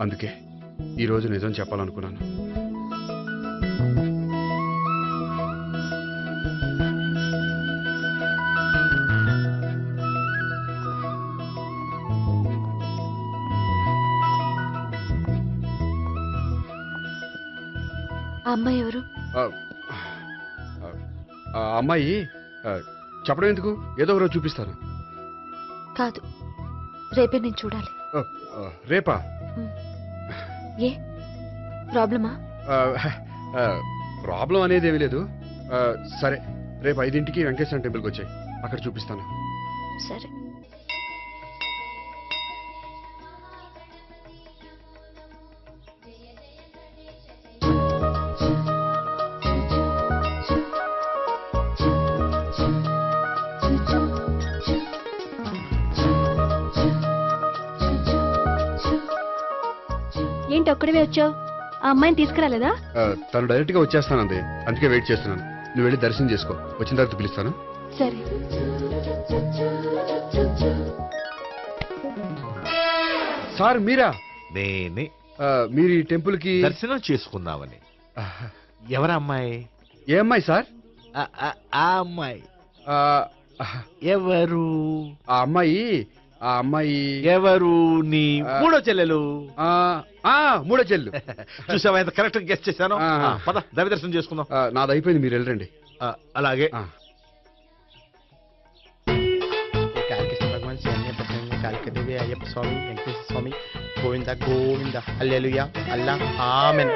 అందుకే ఈరోజు నిజం చెప్పాలనుకున్నాను. ఆ అమ్మాయి ఎవరు? ఆ అమ్మాయి చెప్పడం ఎందుకు, ఏదో ఒకరోజు చూపిస్తాను. కాదు, రేపే నేను చూడాలి. రేపా? ఏ ప్రాబ్లమా? ప్రాబ్లం అనేది ఏమీ లేదు. సరే, రేపు 5ంటికి వెంకటేశ్వర టెంపుల్కి వచ్చాయి, అక్కడ చూపిస్తాను. సరే. ఏంటి ఒక్కడివే వచ్చావు? ఆ అమ్మాయిని తీసుకురాలేదా? తను డైరెక్ట్ గా వచ్చేస్తానంది, అందుకే వెయిట్ చేస్తున్నాను. నువ్వు వెళ్ళి దర్శనం చేసుకో, వచ్చిన తర్వాత పిలుస్తాను. సరే. సార్ మీరా? నేనే. మీరు ఈ టెంపుల్ కి దర్శనం చేసుకుందామని. ఎవరా అమ్మాయి? ఏ అమ్మాయి సార్? ఆ అమ్మాయి ఎవరు? ఆ అమ్మాయి ఎవరు? నీ మూడో చెల్లెలు. మూడో చెల్లు. చూసావా ఎంత కరెక్ట్ గెస్ట్ చేశాను. పద దవి దర్శనం చేసుకుందాం. నాది అయిపోయింది, మీరు వెళ్ళండి. అలాగే. కాళికేశ్వర భగవాన్ శరణ్య ప్రసన్న కాళికదేవి అయ్యప్ప స్వామి వెంకటేశ్వర స్వామి గోవింద గోవింద హల్లెలూయా అల్లా ఆమెన్.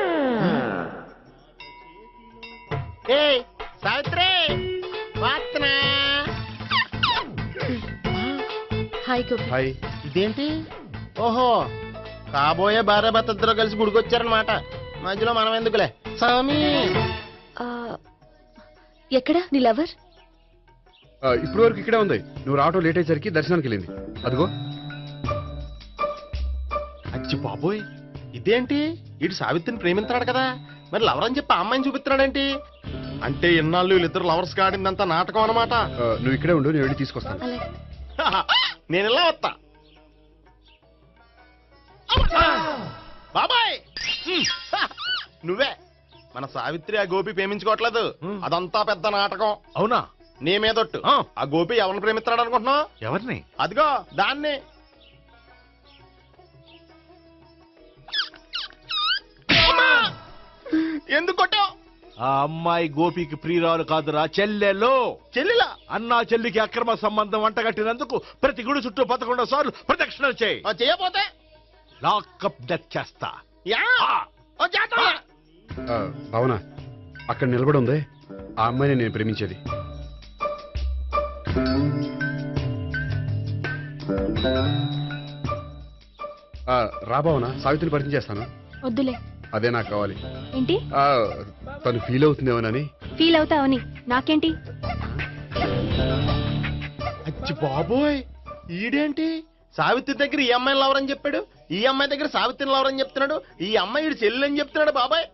ఏయ్ సావిత్రి, వాత్నా. హాయ్ గోపి. హాయ్. ఇదేంటి? ఓహో, కాబోయే భార్య భర్తద్దరూ కలిసి గుడికొచ్చారనమాట. మధ్యలో మనం ఎందుకులే స్వామి. ఎక్కడ నీ లవర్? ఇప్పుడు వరకు ఇక్కడే ఉంది. నువ్వు రావటం లేట్ అయ్యేసరికి దర్శనానికి వెళ్ళింది. అదిగో. అచ్చి బాబోయ్, ఇదేంటి? ఇటు సావిత్రిని ప్రేమిస్తున్నాడు కదా, మరి లవర్ అని చెప్పి ఆ అమ్మాయిని చూపిస్తున్నాడేంటి? అంటే ఇన్నాళ్ళు వీళ్ళిద్దరు లవర్స్ కాడిందంతా నాటకం అన్నమాట. నువ్వు ఇక్కడే ఉండు, నేను వెళ్ళి తీసుకొస్తాను. నేను ఇలా వస్తా. బాబాయ్ నువ్వే మన సావిత్రి ఆ గోపి ప్రేమించుకోవట్లేదు. అదంతా పెద్ద నాటకం. అవునా? నీ మీదొట్టు. ఆ గోపి ఎవరిని ప్రేమిస్తాడు అనుకుంటున్నావు? ఎవరిని? అదిగో దాన్ని. ఎందుకు కొట్టావు? ఆ అమ్మాయి గోపికి ప్రియురాలు కాదురా, చెల్లెలో. చెల్లిలా? అన్నా చెల్లికి అక్రమ సంబంధం అంటగట్టినందుకు ప్రతి గుడి చుట్టూ 11 సార్లు ప్రదక్షిణలు చేయి. చేయపోతే లాకప్ డెత్ చేస్తా. భావన, అక్కడ నిలబడి ఉంది ఆ అమ్మాయిని నేను ప్రేమించేది. రా భావన, సావిత్రిని పరిచయం చేస్తాను. వద్దులే. అదే నాకు కావాలి. ఏంటి? తను ఫీల్ అవుతుందేమోనని. ఫీల్ అవుతావని నాకేంటి? అచ్చి బాబోయ్, ఈడేంటి సావిత్రి దగ్గర ఈ అమ్మాయిని లవరని చెప్పాడు, ఈ అమ్మాయి దగ్గర సావిత్రిని లవరని చెప్తున్నాడు, ఈ అమ్మాయి ఈడు చెల్లి అని చెప్తున్నాడు. బాబాయ్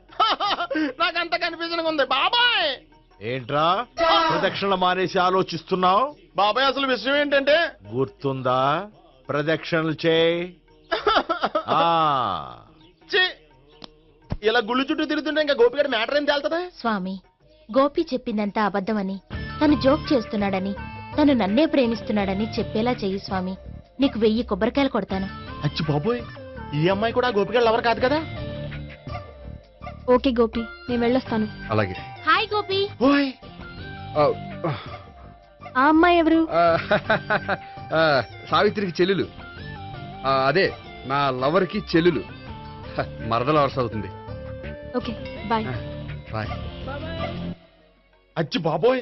నాకంత కన్ఫ్యూజన్ ఉంది బాబాయ్. ఏంట్రా ప్రదక్షిణలు మానేసి ఆలోచిస్తున్నావు? బాబాయ్ అసలు విషయం ఏంటంటే, గుర్తుందా? ప్రదక్షిణలు చేయి. ఇలా గుళ్ళు చుట్టూ తిరుగుతుంటే ఇంకా గోపిగడ మ్యాటర్ ఏం తేలుతుందా? స్వామి, గోపి చెప్పిందంతా అబద్ధమని, తను జోక్ చేస్తున్నాడని, తను నన్నే ప్రేమిస్తున్నాడని చెప్పేలా చెయ్యి స్వామి. నీకు 1000 కొబ్బరికాయలు కొడతాను. అచ్చి బాబోయ్, ఈ అమ్మాయి కూడా గోపిగడ లవర్ కాదు కదా? ఓకే గోపి, నేను వెళ్ళొస్తాను. అలాగే. హాయ్ గోపి. ఓయ్ ఆ అమ్మాయి ఎవరు? సావిత్రికి చెల్లెలు. అదే నా లవర్ కి చెల్లెలు. మరద లవర్స్ అవుతుంది. Okay bye. బాయ్. అచ్చి బాబోయ్,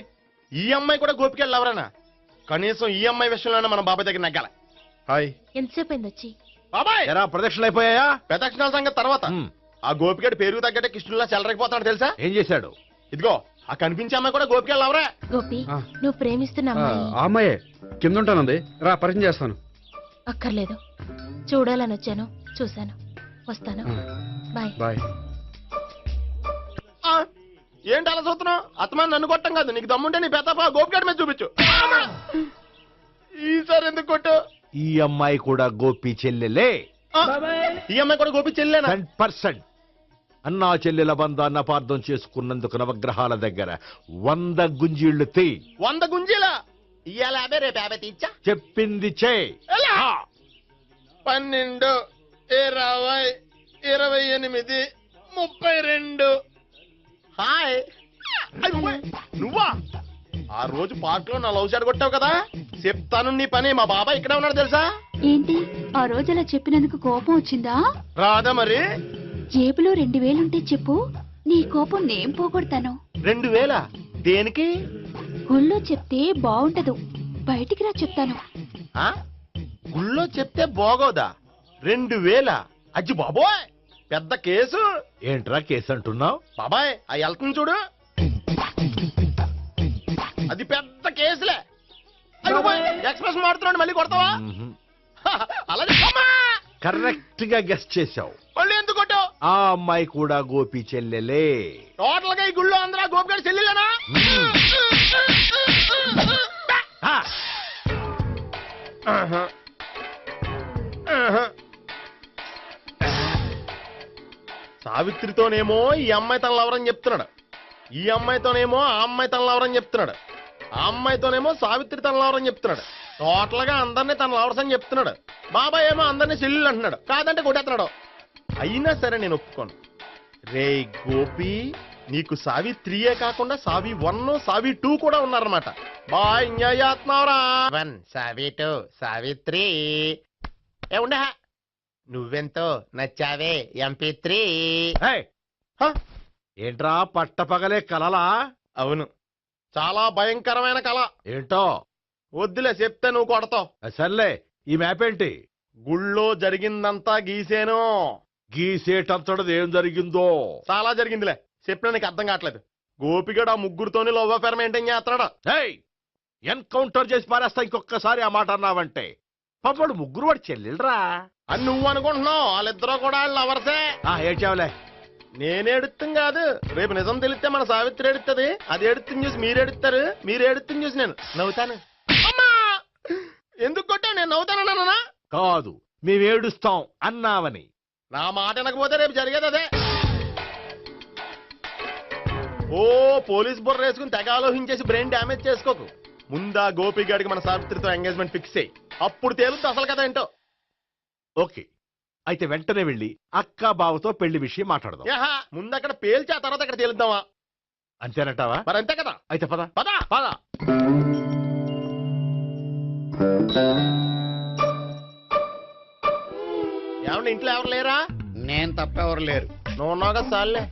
ఈ అమ్మాయి కూడా గోపిగడ లవరేనా? కనీసం ఈ అమ్మాయి విషయంలోనే మనం బాబాయ్ దగ్గర నగ్గాల. హాయ్. ఎంతసేపు అయింది వచ్చి? బాబాయ్ ఎరా ప్రదక్షిణలు అయిపోయాయా? ప్రదక్షిణాల సంగతి తర్వాత. ఆ గోపిగడ పేరు తగ్గట్టే కృష్ణుల్లా చెలరైపోతాడు తెలుసా? ఏం చేశాడు? ఇదిగో ఆ కనిపించే అమ్మాయి కూడా గోపిగడ లవరే. గోపి, నువ్వు ప్రేమిస్తున్న అమ్మాయి ఆ అమ్మాయే కింద ఉంటానంది. రా పరిచయం చేస్తాను. అక్కర్లేదు, చూడాలని వచ్చాను, చూశాను, వస్తాను. బాయ్. బాయ్. ఏంటి అలా చూస్తున్నావు? అత్తమాని నన్ను కొట్టం కాదు, నీకు దమ్ముంటే నీ పెద్దపా గోపిగడ మీద చూపించు. ఈసారి ఎందుకు కొట్టు? ఈ అమ్మాయి కూడా గోపి చెల్లెలే. ఈ అమ్మాయి కూడా గోపి చెల్లెనా? 10%. అన్నా చెల్లెల బంధాన్ని అపార్థం చేసుకున్నందుకు నవగ్రహాల దగ్గర 100 గుంజీళ్లు తీ. 100 గుంజీలా? ఇయ్యాల 50, రేపు 50 తీచ్చా. చెప్పింది చే. 12, 20, 28, 32. హాయ్. నువ్వా? ఆ రోజు పార్క్ లో నా లవ్ షాట్ కొట్టావు కదా, చెప్తాను నీ పని. మా బాబాయ్ ఇక్కడే ఉన్నాడు తెలుసా? ఏంటి ఆ రోజు అలా చెప్పినందుకు కోపం వచ్చిందా? రాదా మరి? జేబులో 2000 ఉంటే చెప్పు, నీ కోపం నేను పోగొడతాను. 2000? దేనికి? గుళ్ళో చెప్తే బాగుంటదు, బయటికి రా చెప్తాను. గుళ్ళో చెప్తే బాగోదా? 2000? అజ్జి బాబోయ్, పెద్ద కేసు. ఏంట్రా కేసు అంటున్నావు? బాబాయ్ ఆ వెళ్తుంది చూడు, అది పెద్ద కేసులే. ఎక్స్ప్రెస్ మాడుతున్నాడు, మళ్ళీ కొడతావా? అలాగే కరెక్ట్ గా గెస్ట్ చేశావు. మళ్ళీ ఎందుకు కొట్టావు? ఆ అమ్మాయి కూడా గోపి చెల్లెలే. టోటల్ గా ఈ గుళ్ళో అందరూ గోపిగాడి చెల్లెలేనా? సావిత్రితోనేమో ఈ అమ్మాయి తన లవరని చెప్తున్నాడు, ఈ అమ్మాయితోనేమో ఆ అమ్మాయి తన లవరని చెప్తున్నాడు, ఆ అమ్మాయితోనేమో సావిత్రి తన లవరని చెప్తున్నాడు. టోటల్ గా అందరినీ తన లవర్స్ అని చెప్తున్నాడు. బాబాయ్ ఏమో అందరినీ చెల్లెలు అంటున్నాడు, కాదంటే కొట్టేస్తున్నాడు. అయినా సరే నేను ఒప్పుకోను. రే గోపి, నీకు సావి 3 కాకుండా సావి 1, సావి 2 కూడా ఉన్నారన్నమాట. బాయ్ ఎంజాయ్ చేస్తున్నావురా. 1 సావి 2 సావిత్రి. ఏ ఉండే, నువ్వెంతో నచ్చావే MP3. ఏంట్రా పట్టపగలే కలలా? అవును, చాలా భయంకరమైన కళ. ఏంటో? వద్దులే, చెప్తే నువ్వు కొడతావు. సర్లే, ఈ మ్యాప్ ఏంటి? గుళ్ళో జరిగిందంతా గీసేను. గీసేటంతటది ఏం జరిగిందో? చాలా జరిగిందిలే, చెప్పినా నీకు అర్థం కావట్లేదు. గోపిగడు ఆ ముగ్గురుతోని లవ్ అఫేర్ మెయింటైన్ చేస్తున్నాడు. ఎన్కౌంటర్ చేసి పారేస్తా ఇంకొకసారి ఆ మాట అన్నావంటే. పాపడు ముగ్గురు వాడు చెల్లెలరా అని నువ్వు అనుకుంటున్నావు, వాళ్ళిద్దరూ కూడా లవర్సే. ఏడ్చావులే, నేను ఎడుతుంది కాదు, రేపు నిజం తెలిస్తే మన సావిత్రి ఎడుతుంది. అది ఎడుతుంది చూసి మీరు ఎడుతారు, మీరు ఎడుతుంది చూసి నేను నవ్వుతాను. అమ్మా! ఎందుకు కొట్టా? నేను నవ్వుతానన్నా కాదు, మేము ఏడుస్తాం అన్నావని. నా మాట వినకపోతే రేపు జరిగేది అదే. ఓ పోలీస్ బుర్ర వేసుకుని తెగ ఆలోచించేసి బ్రెయిన్ డ్యామేజ్ చేసుకోకు. ముందా గోపి గారికి మన సావిత్రితో ఎంగేజ్మెంట్ ఫిక్స్ అయ్యి అప్పుడు తేలుతుంది అసలు కదా ఏంటో. ఓకే, అయితే వెంటనే వెళ్ళి అక్క బావతో పెళ్లి విషయం మాట్లాడదాం. యాహా, ముందు అక్కడ పేల్చి ఆ తర్వాత అక్కడ తేలుద్దామా? అంతేనంటావా? మరి అంతే కదా. అయితే పద పద పద. ఏమన్నా ఇంట్లో ఎవరు లేరా? నేను తప్పెవరు లేరు. నువ్వు ఉన్నావు కదా సార్లే.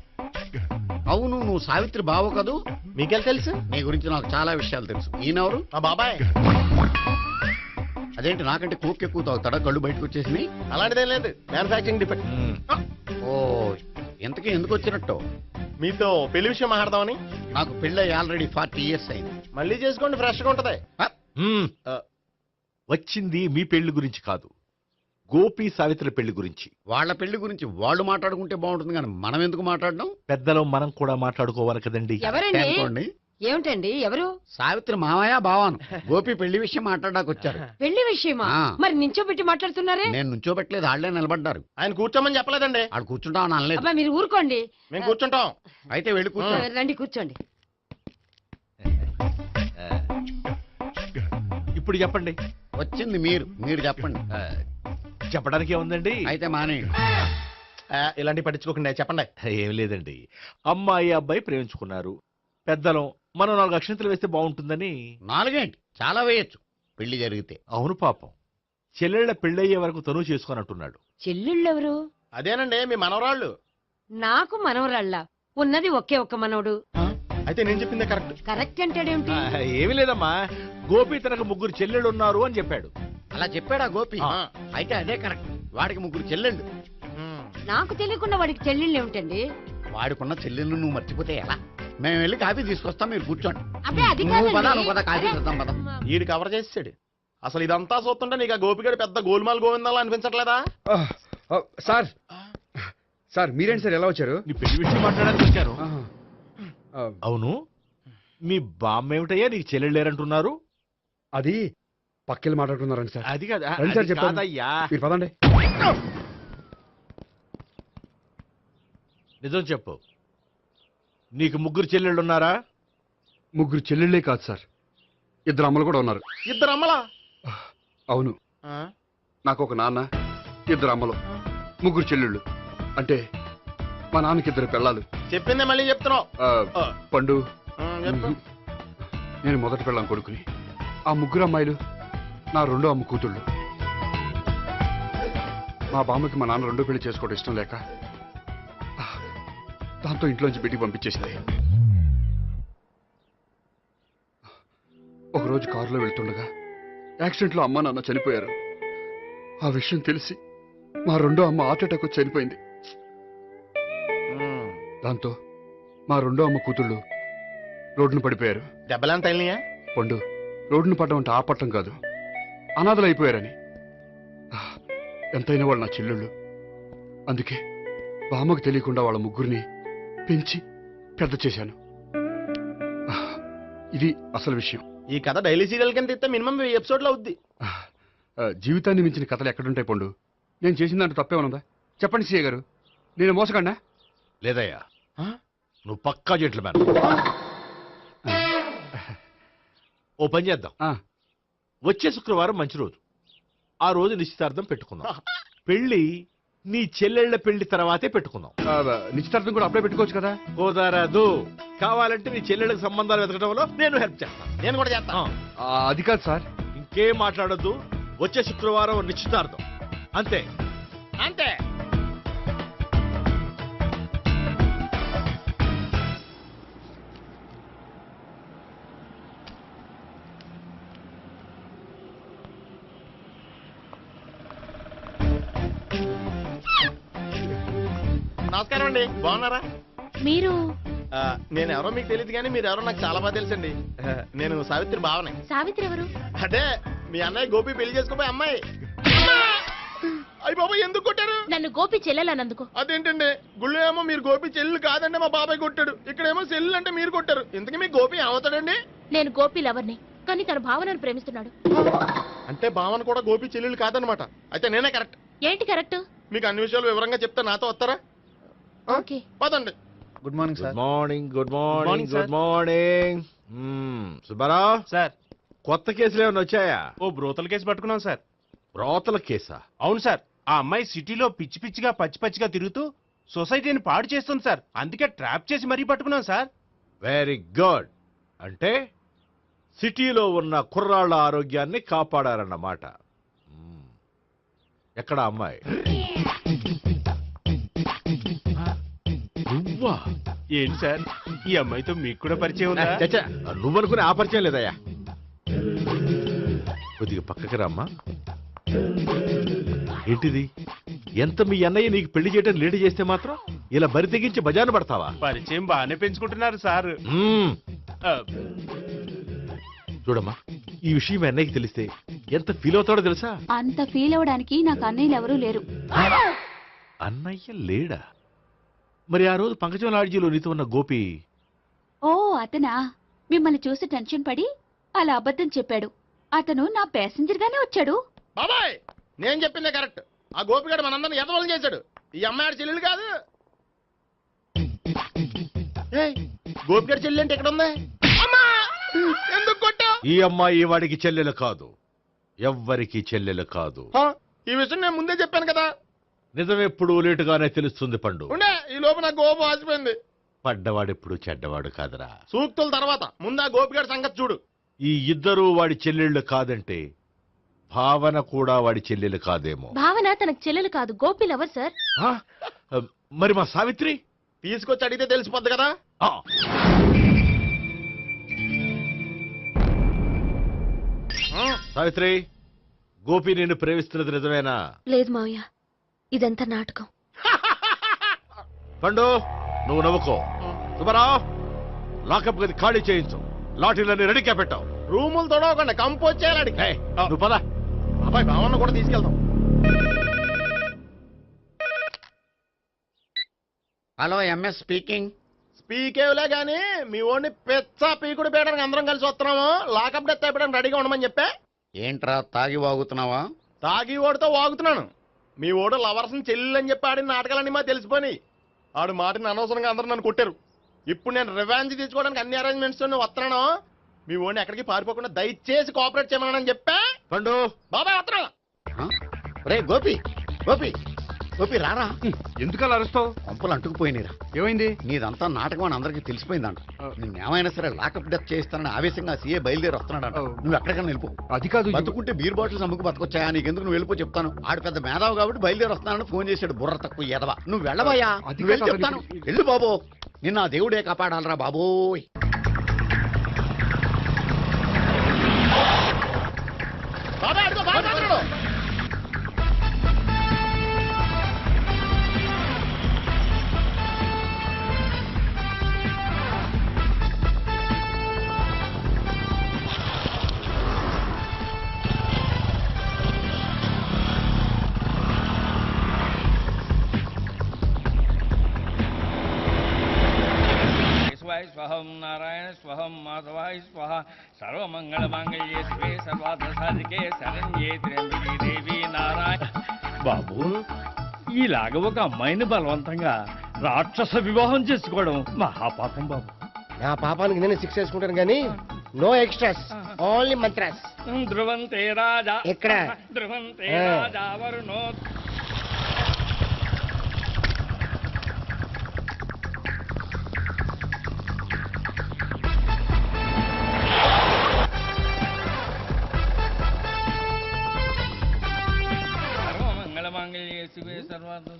అవును, నువ్వు సావిత్రి బావ కదూ? మీకెళ్ళి తెలుసు? నీ గురించి నాకు చాలా విషయాలు తెలుసు. ఈయనెవరు? మా బాబాయ్. అదేంటి నాకంటే కోక్ ఎక్కువ తాగుతాడా? గళ్ళు బయటకు వచ్చేసి. అలాంటిదేం లేదు, మ్యానుఫాక్చరింగ్ డిఫెక్ట్. ఓ, ఎంతకీ ఎందుకు వచ్చినట్టు? మీతో పెళ్లి విషయం మాట్లాడదామని. నాకు పెళ్ళి ఆల్రెడీ 40 years అయింది. మళ్ళీ చేసుకోండి, ఫ్రెష్ గా ఉంటది. వచ్చింది మీ పెళ్లి గురించి కాదు, గోపి సావిత్రి పెళ్లి గురించి. వాళ్ళ పెళ్లి గురించి వాళ్ళు మాట్లాడుకుంటే బాగుంటుంది, కానీ మనం ఎందుకు మాట్లాడడం? పెద్దలో మనం కూడా మాట్లాడుకోవాలి కదండి. అనుకోండి. ఏమిటండి? ఎవరు? సావిత్రి మామయ్య బావాను. గోపి పెళ్లి విషయం మాట్లాడడానికి వచ్చారు. పెళ్లి విషయమా? ఆ. మరి నించోబెట్టి మాట్లాడుతున్నారే? నేను నుంచోబెట్టలేదు, ఆళ్లే నిలబడ్డారు. ఆయన కూర్చోమని చెప్పలేదండి. ఆడు కూర్చుంటామని అనలేదు. అబ్బా మీరు ఊరుకోండి. మేము కూర్చుంటాం. అయితే వెళ్ళి కూర్చో. రండి కూర్చోండి. ఇప్పుడు చెప్పండి. వచ్చింది మీరు చెప్పండి. చెప్పడానికి ఏముందండి? అయితే మానే. ఇలాంటివి పట్టించుకోకుండా చెప్పండి. ఏం లేదండి, అమ్మాయి అబ్బాయి ప్రేమించుకున్నారు. పెద్దలం మనం 4 అక్షంతలు వేస్తే బాగుంటుందని. 4 ఏంటి, చాలా వేయచ్చు పెళ్లి జరిగితే. అవును పాపం, చెల్లెళ్ళ పెళ్ళయ్యే వరకు తను చేసుకొని అంటున్నాడు. చెల్లెళ్ళెవరు? అదేనండి మీ మనవరాళ్ళు. నాకు మనవరాళ్ళ ఉన్నది ఒకే ఒక్క మనవడు. అయితే నేను చెప్పిందే కరెక్ట్. కరెక్ట్ అంటాడేమిటి? ఏమి లేదమ్మా, గోపి తనకు 3 చెల్లెళ్ళు ఉన్నారు అని చెప్పాడు. అలా చెప్పాడా గోపి? అయితే అదే కరెక్ట్. వాడికి 3 చెల్లెళ్ళు. నాకు తెలియకుండా వాడికి చెల్లెళ్ళు ఏమిటండి? వాడికున్న చెల్లెళ్ళు నువ్వు మర్చిపోతే ఎలా? మేము వెళ్ళి కాఫీ తీసుకొస్తాం, మీరు కూర్చోండి. అబ్బే అది నువ్వు పద, కాదండి. నువ్వు పద, కాఫీ చేద్దాం పద. ఈడు కవర్ చేసాడు. అసలు ఇదంతా చూస్తుంటే నీకు ఆ గోపిగడు పెద్ద గోల్మాల్ గోవిందాలు అనిపించట్లేదా? సార్ సార్ మీరేంటి సార్ ఎలా వచ్చారు? నీ పెళ్లి విషయం మాట్లాడడానికి వచ్చాను. అవును, మీ బామ్మ ఏమిటయ్యా నీకు చెల్లెళ్ళు లేరంటున్నారు? అది పక్కెళ్ళి మాట్లాడుకున్నారండి సార్. అది కాదు, రండి సార్ అది చెప్తాను. కాదయ్యా. మీరు పదండి. నిజం చెప్పు, నీకు 3 చెల్లెళ్ళు ఉన్నారా? 3 చెల్లెళ్ళే కాదు సార్, 2 అమ్మలు కూడా ఉన్నారు. 2 అమ్మలా? అవును, నాకు ఒక నాన్న, 2 అమ్మలు, 3 చెల్లెళ్ళు. అంటే మా నాన్నకి 2 పిల్లలు. చెప్పిందే మళ్ళీ చెప్తున్నావు. పండు, చెప్పు. నేను మొదటి పిల్లం కొడుకుని. ఆ 3 అమ్మాయిలు నా 2వ అమ్మ కూతుళ్ళు. మా బామ్మకి మా నాన్న 2వ పెళ్లి చేసుకోవడం ఇష్టం లేక దాంతో ఇంట్లోంచి పెట్టి పంపించేసింది. ఒకరోజు కారులో వెళ్తుండగా యాక్సిడెంట్లో అమ్మ నాన్న చనిపోయారు. ఆ విషయం తెలిసి మా 2వ అమ్మ హార్ట్ అటాక్ వచ్చి చనిపోయింది. దాంతో మా 2వ అమ్మ కూతుళ్ళు రోడ్డును పడిపోయారు. దెబ్బలంత అయినాయా? పండు, రోడ్డును పడ్డం అంటే ఆపట్టం కాదు, అనాథలు అయిపోయారని. ఎంతైనా వాళ్ళు నా చెల్లెళ్ళు. అందుకే బామ్మకు తెలియకుండా వాళ్ళ 3 పెంచి పెద్ద చేశాను. ఇది అసలు విషయం. ఈ కథ డైలీ సీరియల్ కింద ఇస్తే మినిమం 10 ఎపిసోడ్లు అవుద్ది. జీవితాన్ని మించిన కథలు ఎక్కడుంటాయి పండు? నేను చేసిన దాంట్లో తప్పేమనుందా? చెప్పండి సీఏ గారు, నేను మోసగండా? లేదయ్యా, నువ్వు పక్కా చెట్లు మేన. ఓ పని చేద్దాం, వచ్చే శుక్రవారం మంచి రోజు, ఆ రోజు నిశ్చితార్థం పెట్టుకుందాం. పెళ్లి నీ చెల్లెళ్ల పెళ్లి తర్వాతే పెట్టుకుందాం. నిశ్చితార్థం కూడా అప్పుడే పెట్టుకోవచ్చు కదా? కుదరదు, కావాలంటే నీ చెల్లెళ్ళకి సంబంధాలు వెతకడంలో నేను హెల్ప్ చేస్తాను. నేను కూడా చేస్తాను. అది కాదు సార్. ఇంకేం మాట్లాడొద్దు, వచ్చే శుక్రవారం నిశ్చితార్థం, అంతే అంతే. నమస్కారం అండి, బాగున్నారా? మీరు నేను ఎవరో మీకు తెలియదు కానీ మీరు ఎవరో నాకు చాలా బాగా తెలుసండి. నేను సావిత్రి బావనే. సావిత్రి ఎవరు? అంటే మీ అన్నయ్య గోపి పెళ్లి చేసుకోపోయి అమ్మాయి. అయ్యి బాబాయ్ ఎందుకు కొట్టారు? నన్ను గోపి చెల్లెలన్నందుకు. అదేంటండి గుళ్ళు ఏమో మీరు గోపి చెల్లు కాదండి మా బాబాయ్ కొట్టాడు, ఇక్కడేమో చెల్లు అంటే మీరు కొట్టారు. ఇంతకీ మీ గోపి ఏమవుతాడండి? నేను గోపి లవర్ని, కానీ తన భావనను ప్రేమిస్తున్నాడు. అంటే భావన కూడా గోపి చెల్లెలు కాదనమాట. అయితే నేనే కరెక్ట్. ఏంటి కరెక్ట్? మీకు అన్ని విషయాలు వివరంగా చెప్తా, నాతో వస్తారా? ఓకే పదండి. Good morning good morning good morning good morning. Subbarao sir, కొత్త కేసులు ఏమైనా వచ్చాయా? ఓ బ్రోతల కేసు పట్టుకున్నాం సార్. బ్రోతల కేసా? అవును సార్, ఆ అమ్మాయి సిటీలో పిచ్చి పిచ్చిగా పచ్చి పచ్చిగా తిరుగుతూ సొసైటీని పాడు చేస్తుంది సార్. అందుకే ట్రాప్ చేసి మరీ పట్టుకున్నాం సార్. Very good. అంటే సిటీలో ఉన్న కుర్రాళ్ళ ఆరోగ్యాన్ని కాపాడారన్నమాట. ఎక్కడ అమ్మాయి? నువ్వా? ఏంటి సార్, ఈ అమ్మాయితో మీకు కూడా పరిచయం ఉందా? చచ్చా, నువ్వనుకునే ఆ పరిచయం లేదయ్యా. కొద్దిగా పక్కకి రమ్మా. ఏంటిది? ఎంత మీ అన్నయ్య నీకు పెళ్లి చేయడం లేట్ చేస్తే మాత్రం ఇలా బరి తెగించి బజారు పడతావా? పరిచయం బాగానే పెంచుకుంటున్నారు సార్. చూడమ్మా, ఈ విషయం మీ అన్నయ్యకి తెలిస్తే ఎంత ఫీల్ అవుతాడో తెలుసా? అంత ఫీల్ అవడానికి నాకు అన్నయ్యలు ఎవరూ లేరు. అన్నయ్య లేడా? మరి ఆ రోజు పంకజం లాడ్జీలో నీతో ఉన్న గోపి? ఓ అతనా? మిమ్మల్ని చూసి టెన్షన్ పడి అలా అబద్ధం చెప్పాడు. అతను నా ప్యాసింజర్ గానే వచ్చాడు. బాబాయ్ నేను చెప్పిందే కరెక్ట్. ఆ గోపిగాడు మనందరిని ఎదవలం చేశాడు. ఈ అమ్మాయి చెల్లెలు కాదు. గోపిగాడి చెల్లి అంటే ఎక్కడ ఉంది? ఎందుకు కొట్టా? ఈ అమ్మాయి వాడికి చెల్లెలు కాదు, ఎవ్వరికి చెల్లెలు కాదు. ఈ విషయం నేను ముందే చెప్పాను కదా. నిజమెప్పుడు లేటుగానే తెలుస్తుంది పండు. ఉండే ఈ లోపు నాకు గోపం ఆసిపోయింది. పడ్డవాడెప్పుడు చెడ్డవాడు కాదురా. సూక్తుల తర్వాత ముందు ఆ గోపిగాడి సంగతి చూడు. ఈ ఇద్దరూ వాడి చెల్లెళ్ళు కాదంటే భావన కూడా వాడి చెల్లెలు కాదేమో. భావన తనకు చెల్లెలు కాదు, గోపి లవర్ సార్. ఆ? మరి మా సావిత్రి? తీసుకొచ్చి అడిగితే తెలిసిపోద్ది కదా. సావిత్రి, గోపి నిన్ను ప్రేమిస్తున్నది నిజమేనా? లేదు మావయ్య, ఇదంతా నాటకం. పండు నువ్వు నవ్వుకో. సుబ్బారావు, లాకప్ గది ఖాళీ చేయించు. లాఠీలన్నీ రెడీగా పెట్టావు. రూములు తొడవకుండా కంపోజ్ చేయాలి. నువ్వు పద. అబ్బాయి భావన కూడా తీసుకెళ్దాం. Hello MS speaking. స్పీకేవ్లే గానీ మీ ఓడిని పెచ్చ పీకుడు పేయడానికి అందరం కలిసి వస్తున్నాము. లాకప్ డెత్ అయిపోయడానికి రెడీగా ఉండమని చెప్పే. ఏంట్రా తాగి వాగుతున్నావా? తాగి ఓడితో వాగుతున్నాను. మీ ఓడు లవర్స్ చెల్లెలు అని చెప్పి ఆడిన నాటకాలన్నీ మా తెలిసిపోయి ఆడు మాటని అనవసరంగా అందరూ నన్ను కొట్టారు. ఇప్పుడు నేను రివెంజ్ తీసుకోవడానికి అన్ని అరేంజ్మెంట్స్ వస్తున్నాను. మీ ఓడిని ఎక్కడికి పారిపోకుండా దయచేసి కోఆపరేట్ చేయమని చెప్పా. పండు బాబాయ్ వస్తున్నా. రే గోపి, గోపి గోపి రారా. ఎందుకలా అరుస్తావు? పంపులు అంటుకుపోయినరా. ఏమైంది? నీదంతా నాటకం అని అందరికీ తెలిసిపోయిందంట. నిన్నేమైనా సరే లాకప్ డెత్ చేస్తానని ఆవేశంగా సీఏ బయలుదేరి వస్తున్నాడంట. నువ్వు ఎక్కడికైనా వెళ్ళిపో. అది కాదు, బతుకుంటే బీర్ బాటిల్స్ అమ్ముకు బతకొచ్చాయా? నీకెందుకు? నువ్వు వెళ్ళిపో చెప్తాను. ఆడు పెద్ద మేధావు కాబట్టి బయలుదేరి వస్తానని ఫోన్ చేశాడు. బుర్ర తక్కువ ఎదవా. నువ్వు వెళ్ళవయ్యా. నువ్వు వెళ్ళి చెప్తాను. వెళ్ళు బాబో. నిన్న ఆ దేవుడే కాపాడాలరా బాబోయ్. బాబాయ్ అడుగు, బాబాయ్ అడుగు. స్వహం నారాయణ స్వహం మాధవాయ స్వహ సర్వమంగళమాంగళ్యే శివే సర్వార్థ సాధికే శరణ్యే త్ర్యంబకే దేవి నారాయణ. బాబు, ఇలాగ ఒక అమ్మాయిని బలవంతంగా రాక్షస వివాహం చేసుకోవడం మహాపాపం బాబు. నా పాపానికి నేను శిక్ష చేసుకుంటాను కానీ నో ఎక్స్ట్రాస్, ఓన్లీ మంత్రాస్. ధ్రువంతే రాజా ఎక్కడ? ధ్రువంతే రాజా వరుణో.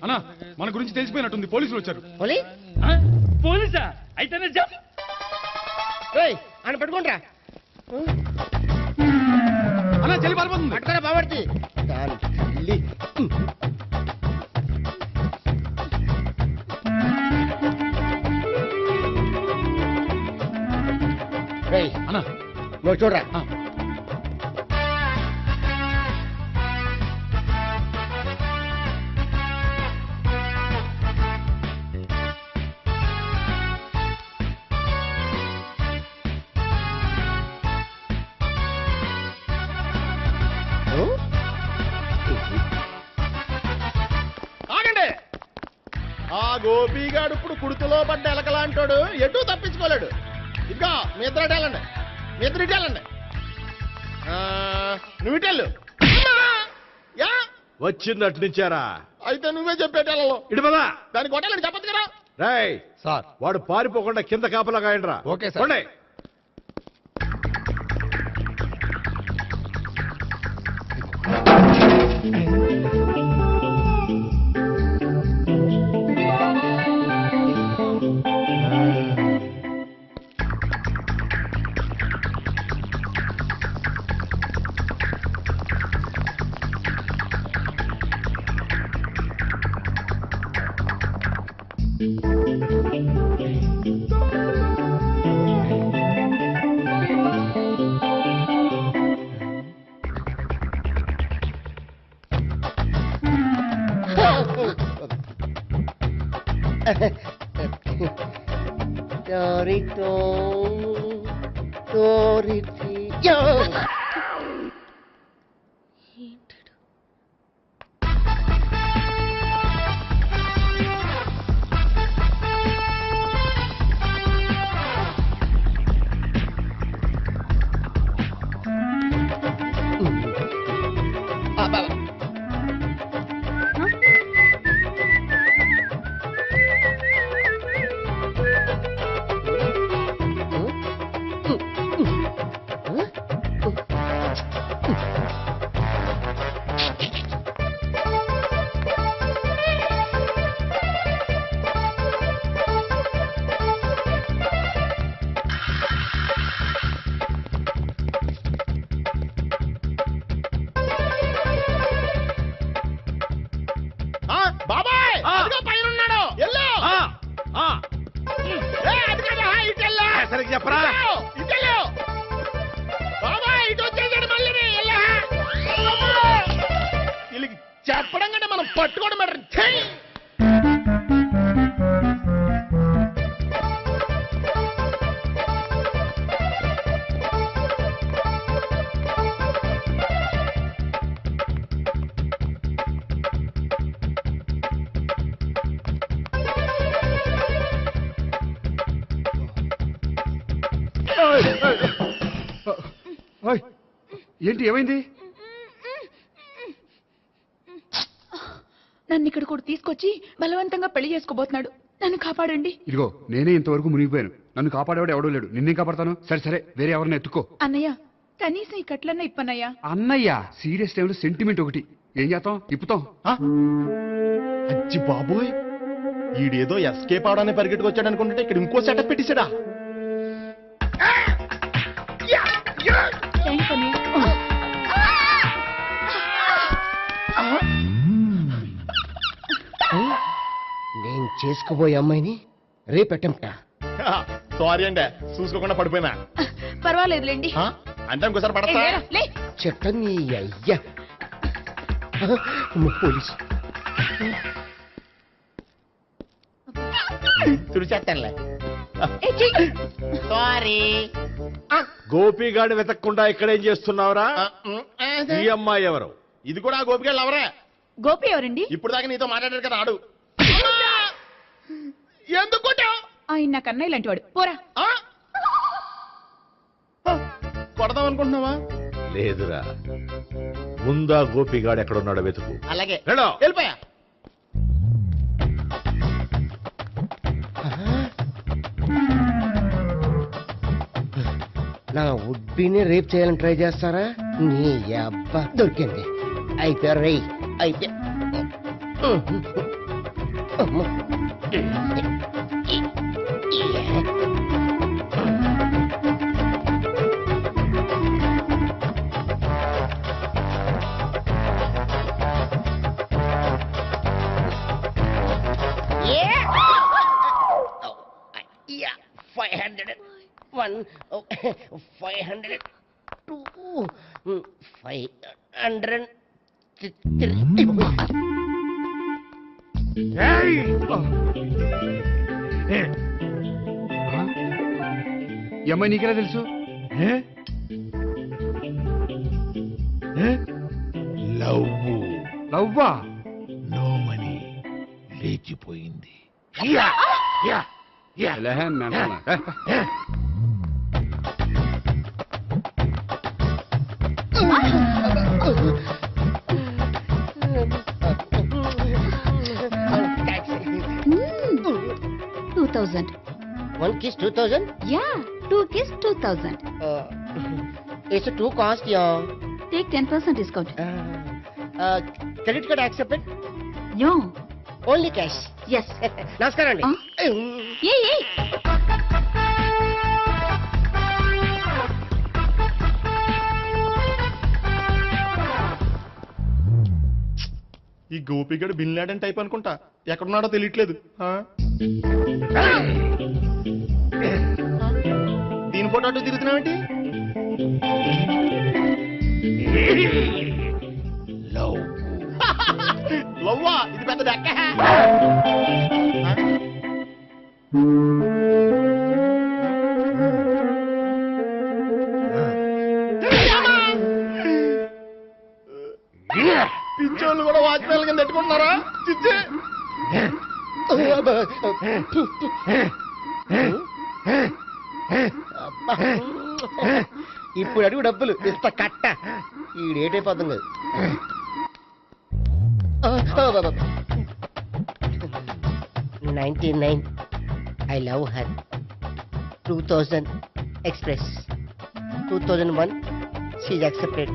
అన్నా, మన గురించి తెలిసిపోయినట్టుంది. పోలీసులు వచ్చారు. పోలీసా? అయితే ఆయన పట్టుకుంటారా? అన్నా చెల్లి పారిపోతుంది. పట్టుకోరా బాబర్తి. అన్నా నువ్వు చూడరా. ఆగండి. ఆ గోపిగాడు ఇప్పుడు కుడుతులో పడ్డ ఎలకలాంటాడు, ఎటు తప్పించుకోలేడు. ఇదిగో మీ ఇద్దరు వెళ్ళండి, మీ ఇద్దరు ఇటు వెళ్ళండి. నువ్వు ఇటు వెళ్ళు. యా వచ్చింది అటు నుంచారా? అయితే నువ్వే చెప్పేటెళ్ళలో ఇటు పదా. దాన్ని కొట్టాలని చెప్పదు కదా. రేయ్ సార్, వాడు పారిపోకుండా కింద కాపలా కాయండిరా. Okay sir. పోండి. బాబాయ్ పైన ఉన్నాడు. ఎల్లో సరిగ్గా చెప్పరా? ఇటెల్లో బాబాయ్, ఇటు వచ్చేసాడు మళ్ళీ. వీళ్ళకి చెప్పడం కంటే మనం పట్టుకోవడం బెటర్. ఏంటి, ఏమైంది? నన్ను ఇక్కడ కూడా తీసుకొచ్చి బలవంతంగా పెళ్లి చేసుకోబోతున్నాడు. నన్ను కాపాడండి. ఇదిగో నేనే ఇంతవరకు మునిగిపోయాను. నన్ను కాపాడేవాడు ఎవడో లేడు. నిన్నే కాపాడతాను. సరే సరే, వేరే ఎవరిని ఎత్తుకో. అన్నయ్య, కనీసం ఈ కట్లన్నా ఇప్పన్నయ్యా. అన్నయ్య సీరియస్ టైంలో సెంటిమెంట్ ఒకటి. ఏం చేస్తాం? ఇప్పుతాం. అచ్చి బాబోయ్, ఈడేదో ఎస్కేప్ అవడానికి పరిగెట్టుకు వచ్చాడు అనుకుంటే ఇక్కడ ఇంకో సెటప్ పెట్టేశాడా? థ్యాంక్స్ అన్నయ్య. నేను చేసుకోబోయే అమ్మాయిని రేపెట్టంట. సారీ అండి, చూసుకోకుండా పడిపోయినా. పర్వాలేదులేండి. అంటే ఇంకోసారి పడతా. చెట్టని అయ్యా పోలీసు తుడిచేస్తానులే. సారీ. గోపిగాడి వెతకకుండా ఇక్కడేం చేస్తున్నావురా? ఈ అమ్మాయి ఎవరు? ఇది కూడా గోపిగాళ్ళు ఎవరే? గోపి ఎవరండి? ఇప్పుడు దాకా నీతో మాట్లాడారు కదా ఆడు. ఎందుకు ఆయన నాకు అన్నయ్య లాంటి వాడు. పోరా. కొడదాం అనుకుంటున్నావా? లేదురా, ముందా గోపిగాడు ఎక్కడున్నాడో వెతుకు. అలాగే వెళ్ళు. వెళ్ళిపోయా. నా ఉడ్బీని రేప్ చేయాలని ట్రై చేస్తారా? నీ అబ్బా దొరికింది. అయిపోయారు రై. అయితే ఈ అమ్మాయి నీకెలా తెలుసు? లవ్వా? నో మనీ లేచిపోయింది. One kiss 2000? Yeah, 2 kiss 2000. It's too cost, yeah. Take 10% discount. Credit card accepted? No. Only cash. Yes. నమస్కారం అండి. Hey. ఈ గోపిగడు బిన్ లాడెన్ టైప్ అనుకుంటా, ఎక్కడున్నాడో తెలియట్లేదు. దీని ఫోటో అటు తిరుగుతున్నావేంటి? లవ్వా? ఇది పెద్ద డెక్క. పిచ్చోళ్ళు కూడా వాచ్మెన్ కింద పెట్టుకుంటున్నారా? చిచ్చే ఇప్పుడు అడుగు డబ్బులు ఇస్తా కట్ట. ఈ డేట్ అయిపోతుంది కదా. 99 I love her. 2000 express. 2001 she's accepted.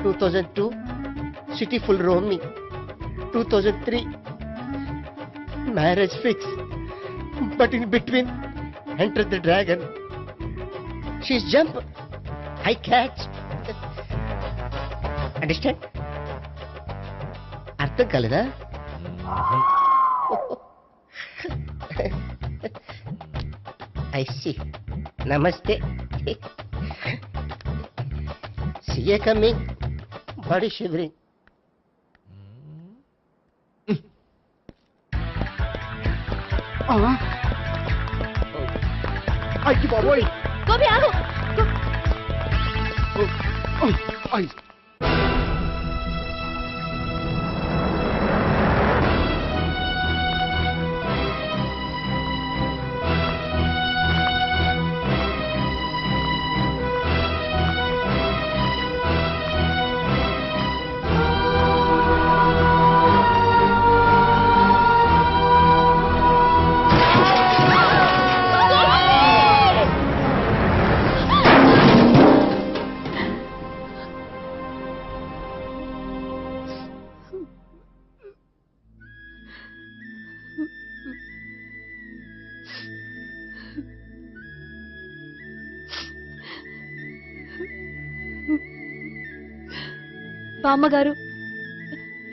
2002 city full roaming. 2003 marriage fix. But in between entered the dragon. She's jump, I catch. Understand? అర్థం కాలేదా? I see. Namaste. See you coming. Body shivering. అయ్యి బాబోయ్. గోపి ఆగు. బామ్మగారు,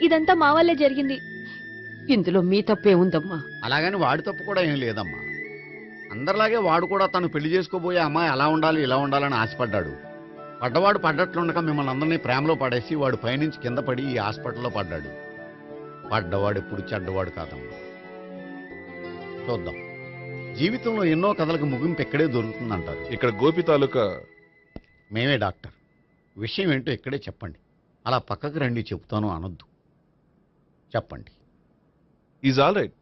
ఇదంతా మా వల్లే జరిగింది. ఇందులో మీ తప్పే ఉందమ్మా. అలాగని వాడి తప్పు కూడా ఏం లేదమ్మా. అందరిలాగే వాడు కూడా తను పెళ్లి చేసుకోబోయే అమ్మాయి అలా ఉండాలి ఇలా ఉండాలని ఆశపడ్డాడు. పడ్డవాడు పడ్డట్లుండక మిమ్మల్ని అందరినీ ప్రేమలో పడేసి వాడు పైనుంచి కింద పడి ఈ హాస్పిటల్లో పడ్డాడు. పడ్డవాడు ఎప్పుడు చెడ్డవాడు కాదమ్మా. చూద్దాం, జీవితంలో ఎన్నో కథలకు ముగింపు ఇక్కడే దొరుకుతుందంటారు. ఇక్కడ గోపి తాలూకా మేమే డాక్టర్. విషయం ఏంటో ఇక్కడే చెప్పండి. అలా పక్కకు రండి చెప్తాను అనొద్దు. చెప్పండి. Is all right.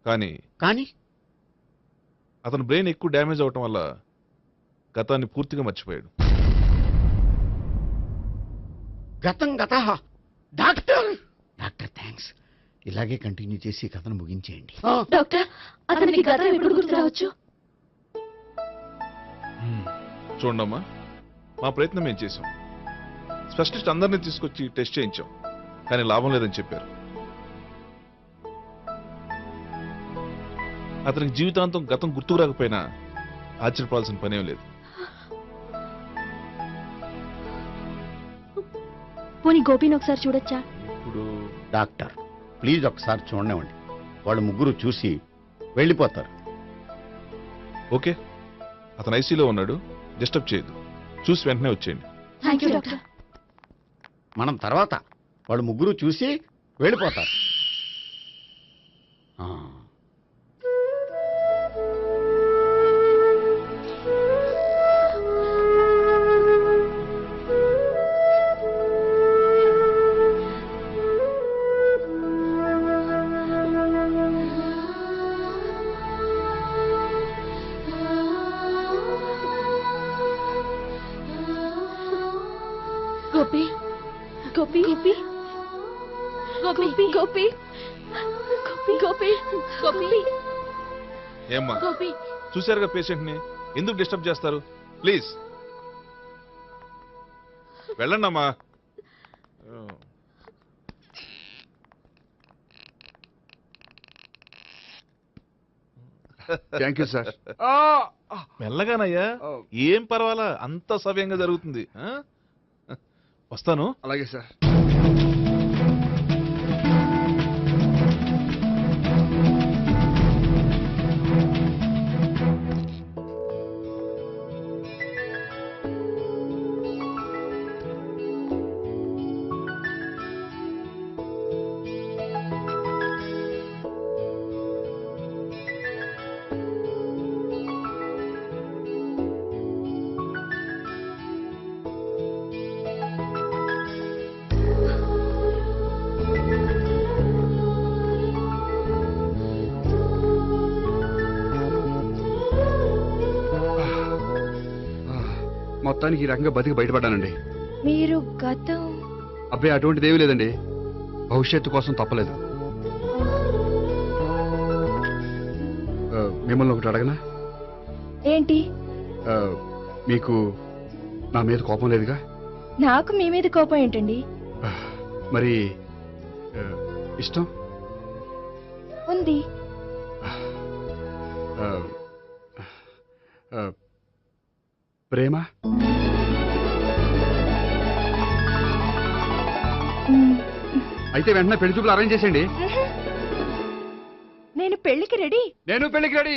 కానీ అతని బ్రెయిన్ ఎక్కువ డ్యామేజ్ అవటం వల్ల గతాన్ని పూర్తిగా మర్చిపోయాడు. గతం గత డాక్టర్ డాక్టర్ థ్యాంక్స్. ఇలాగే కంటిన్యూ చేసి కథను ముగించేయండి. డాక్టర్, అతనికి గతం ఎప్పుడు గుర్తు రావచ్చు? చూడమ్మా, మా ప్రయత్నం మేము చేసాం. స్పెషలిస్ట్ అందరినీ తీసుకొచ్చి టెస్ట్ చేయించాం, కానీ లాభం లేదని చెప్పారు. అతనికి జీవితాంతం గతం గుర్తుకు రాకపోయినా ఆశ్చర్యపడాల్సిన పనేం లేదు. పోనీ గోపిని ఒకసారి చూడొచ్చా? ఇప్పుడు డాక్టర్ ప్లీజ్ ఒకసారి చూడనివ్వండి. వాళ్ళు ముగ్గురు చూసి వెళ్ళిపోతారు. ఓకే, అతను ఐసీలో ఉన్నాడు, డిస్టర్బ్ చేయదు. చూసి వెంటనే వచ్చేయండి. Thank you doctor. మనం తర్వాత వాళ్ళు ముగ్గురు చూసి వెళ్ళిపోతారు. గోపి గోపి గోపి గోపి గోపి గోపి గోపి ఏమ్మా గోపి చూశారుగా పేషెంట్ ని ఎందుకు డిస్టర్బ్ చేస్తారు? ప్లీజ్ వెళ్ళండి అమ్మా. Thank you sir. మెల్లగానయ్యా, ఏం పర్వాలా, అంత సవ్యంగా జరుగుతుంది. వస్తాను. అలాగే సార్. మొత్తానికి ఈ రకంగా బతికి బయటపడ్డానండి. మీరు గతం అబ్బాయి అటువంటిది ఏమీ లేదండి. భవిష్యత్తు కోసం తప్పలేదు. మిమ్మల్ని ఒకటి అడగనా? ఏంటి? మీకు నా మీద కోపం లేదుగా? నాకు మీ మీద కోపం ఏంటండి? మరి ఇష్టం ఉంది. ప్రేమ? అయితే వెంటనే పెళ్లి చూపులు అరేంజ్ చేసేయండి. నేను పెళ్లికి రెడీ. నేను పెళ్లికి రెడీ.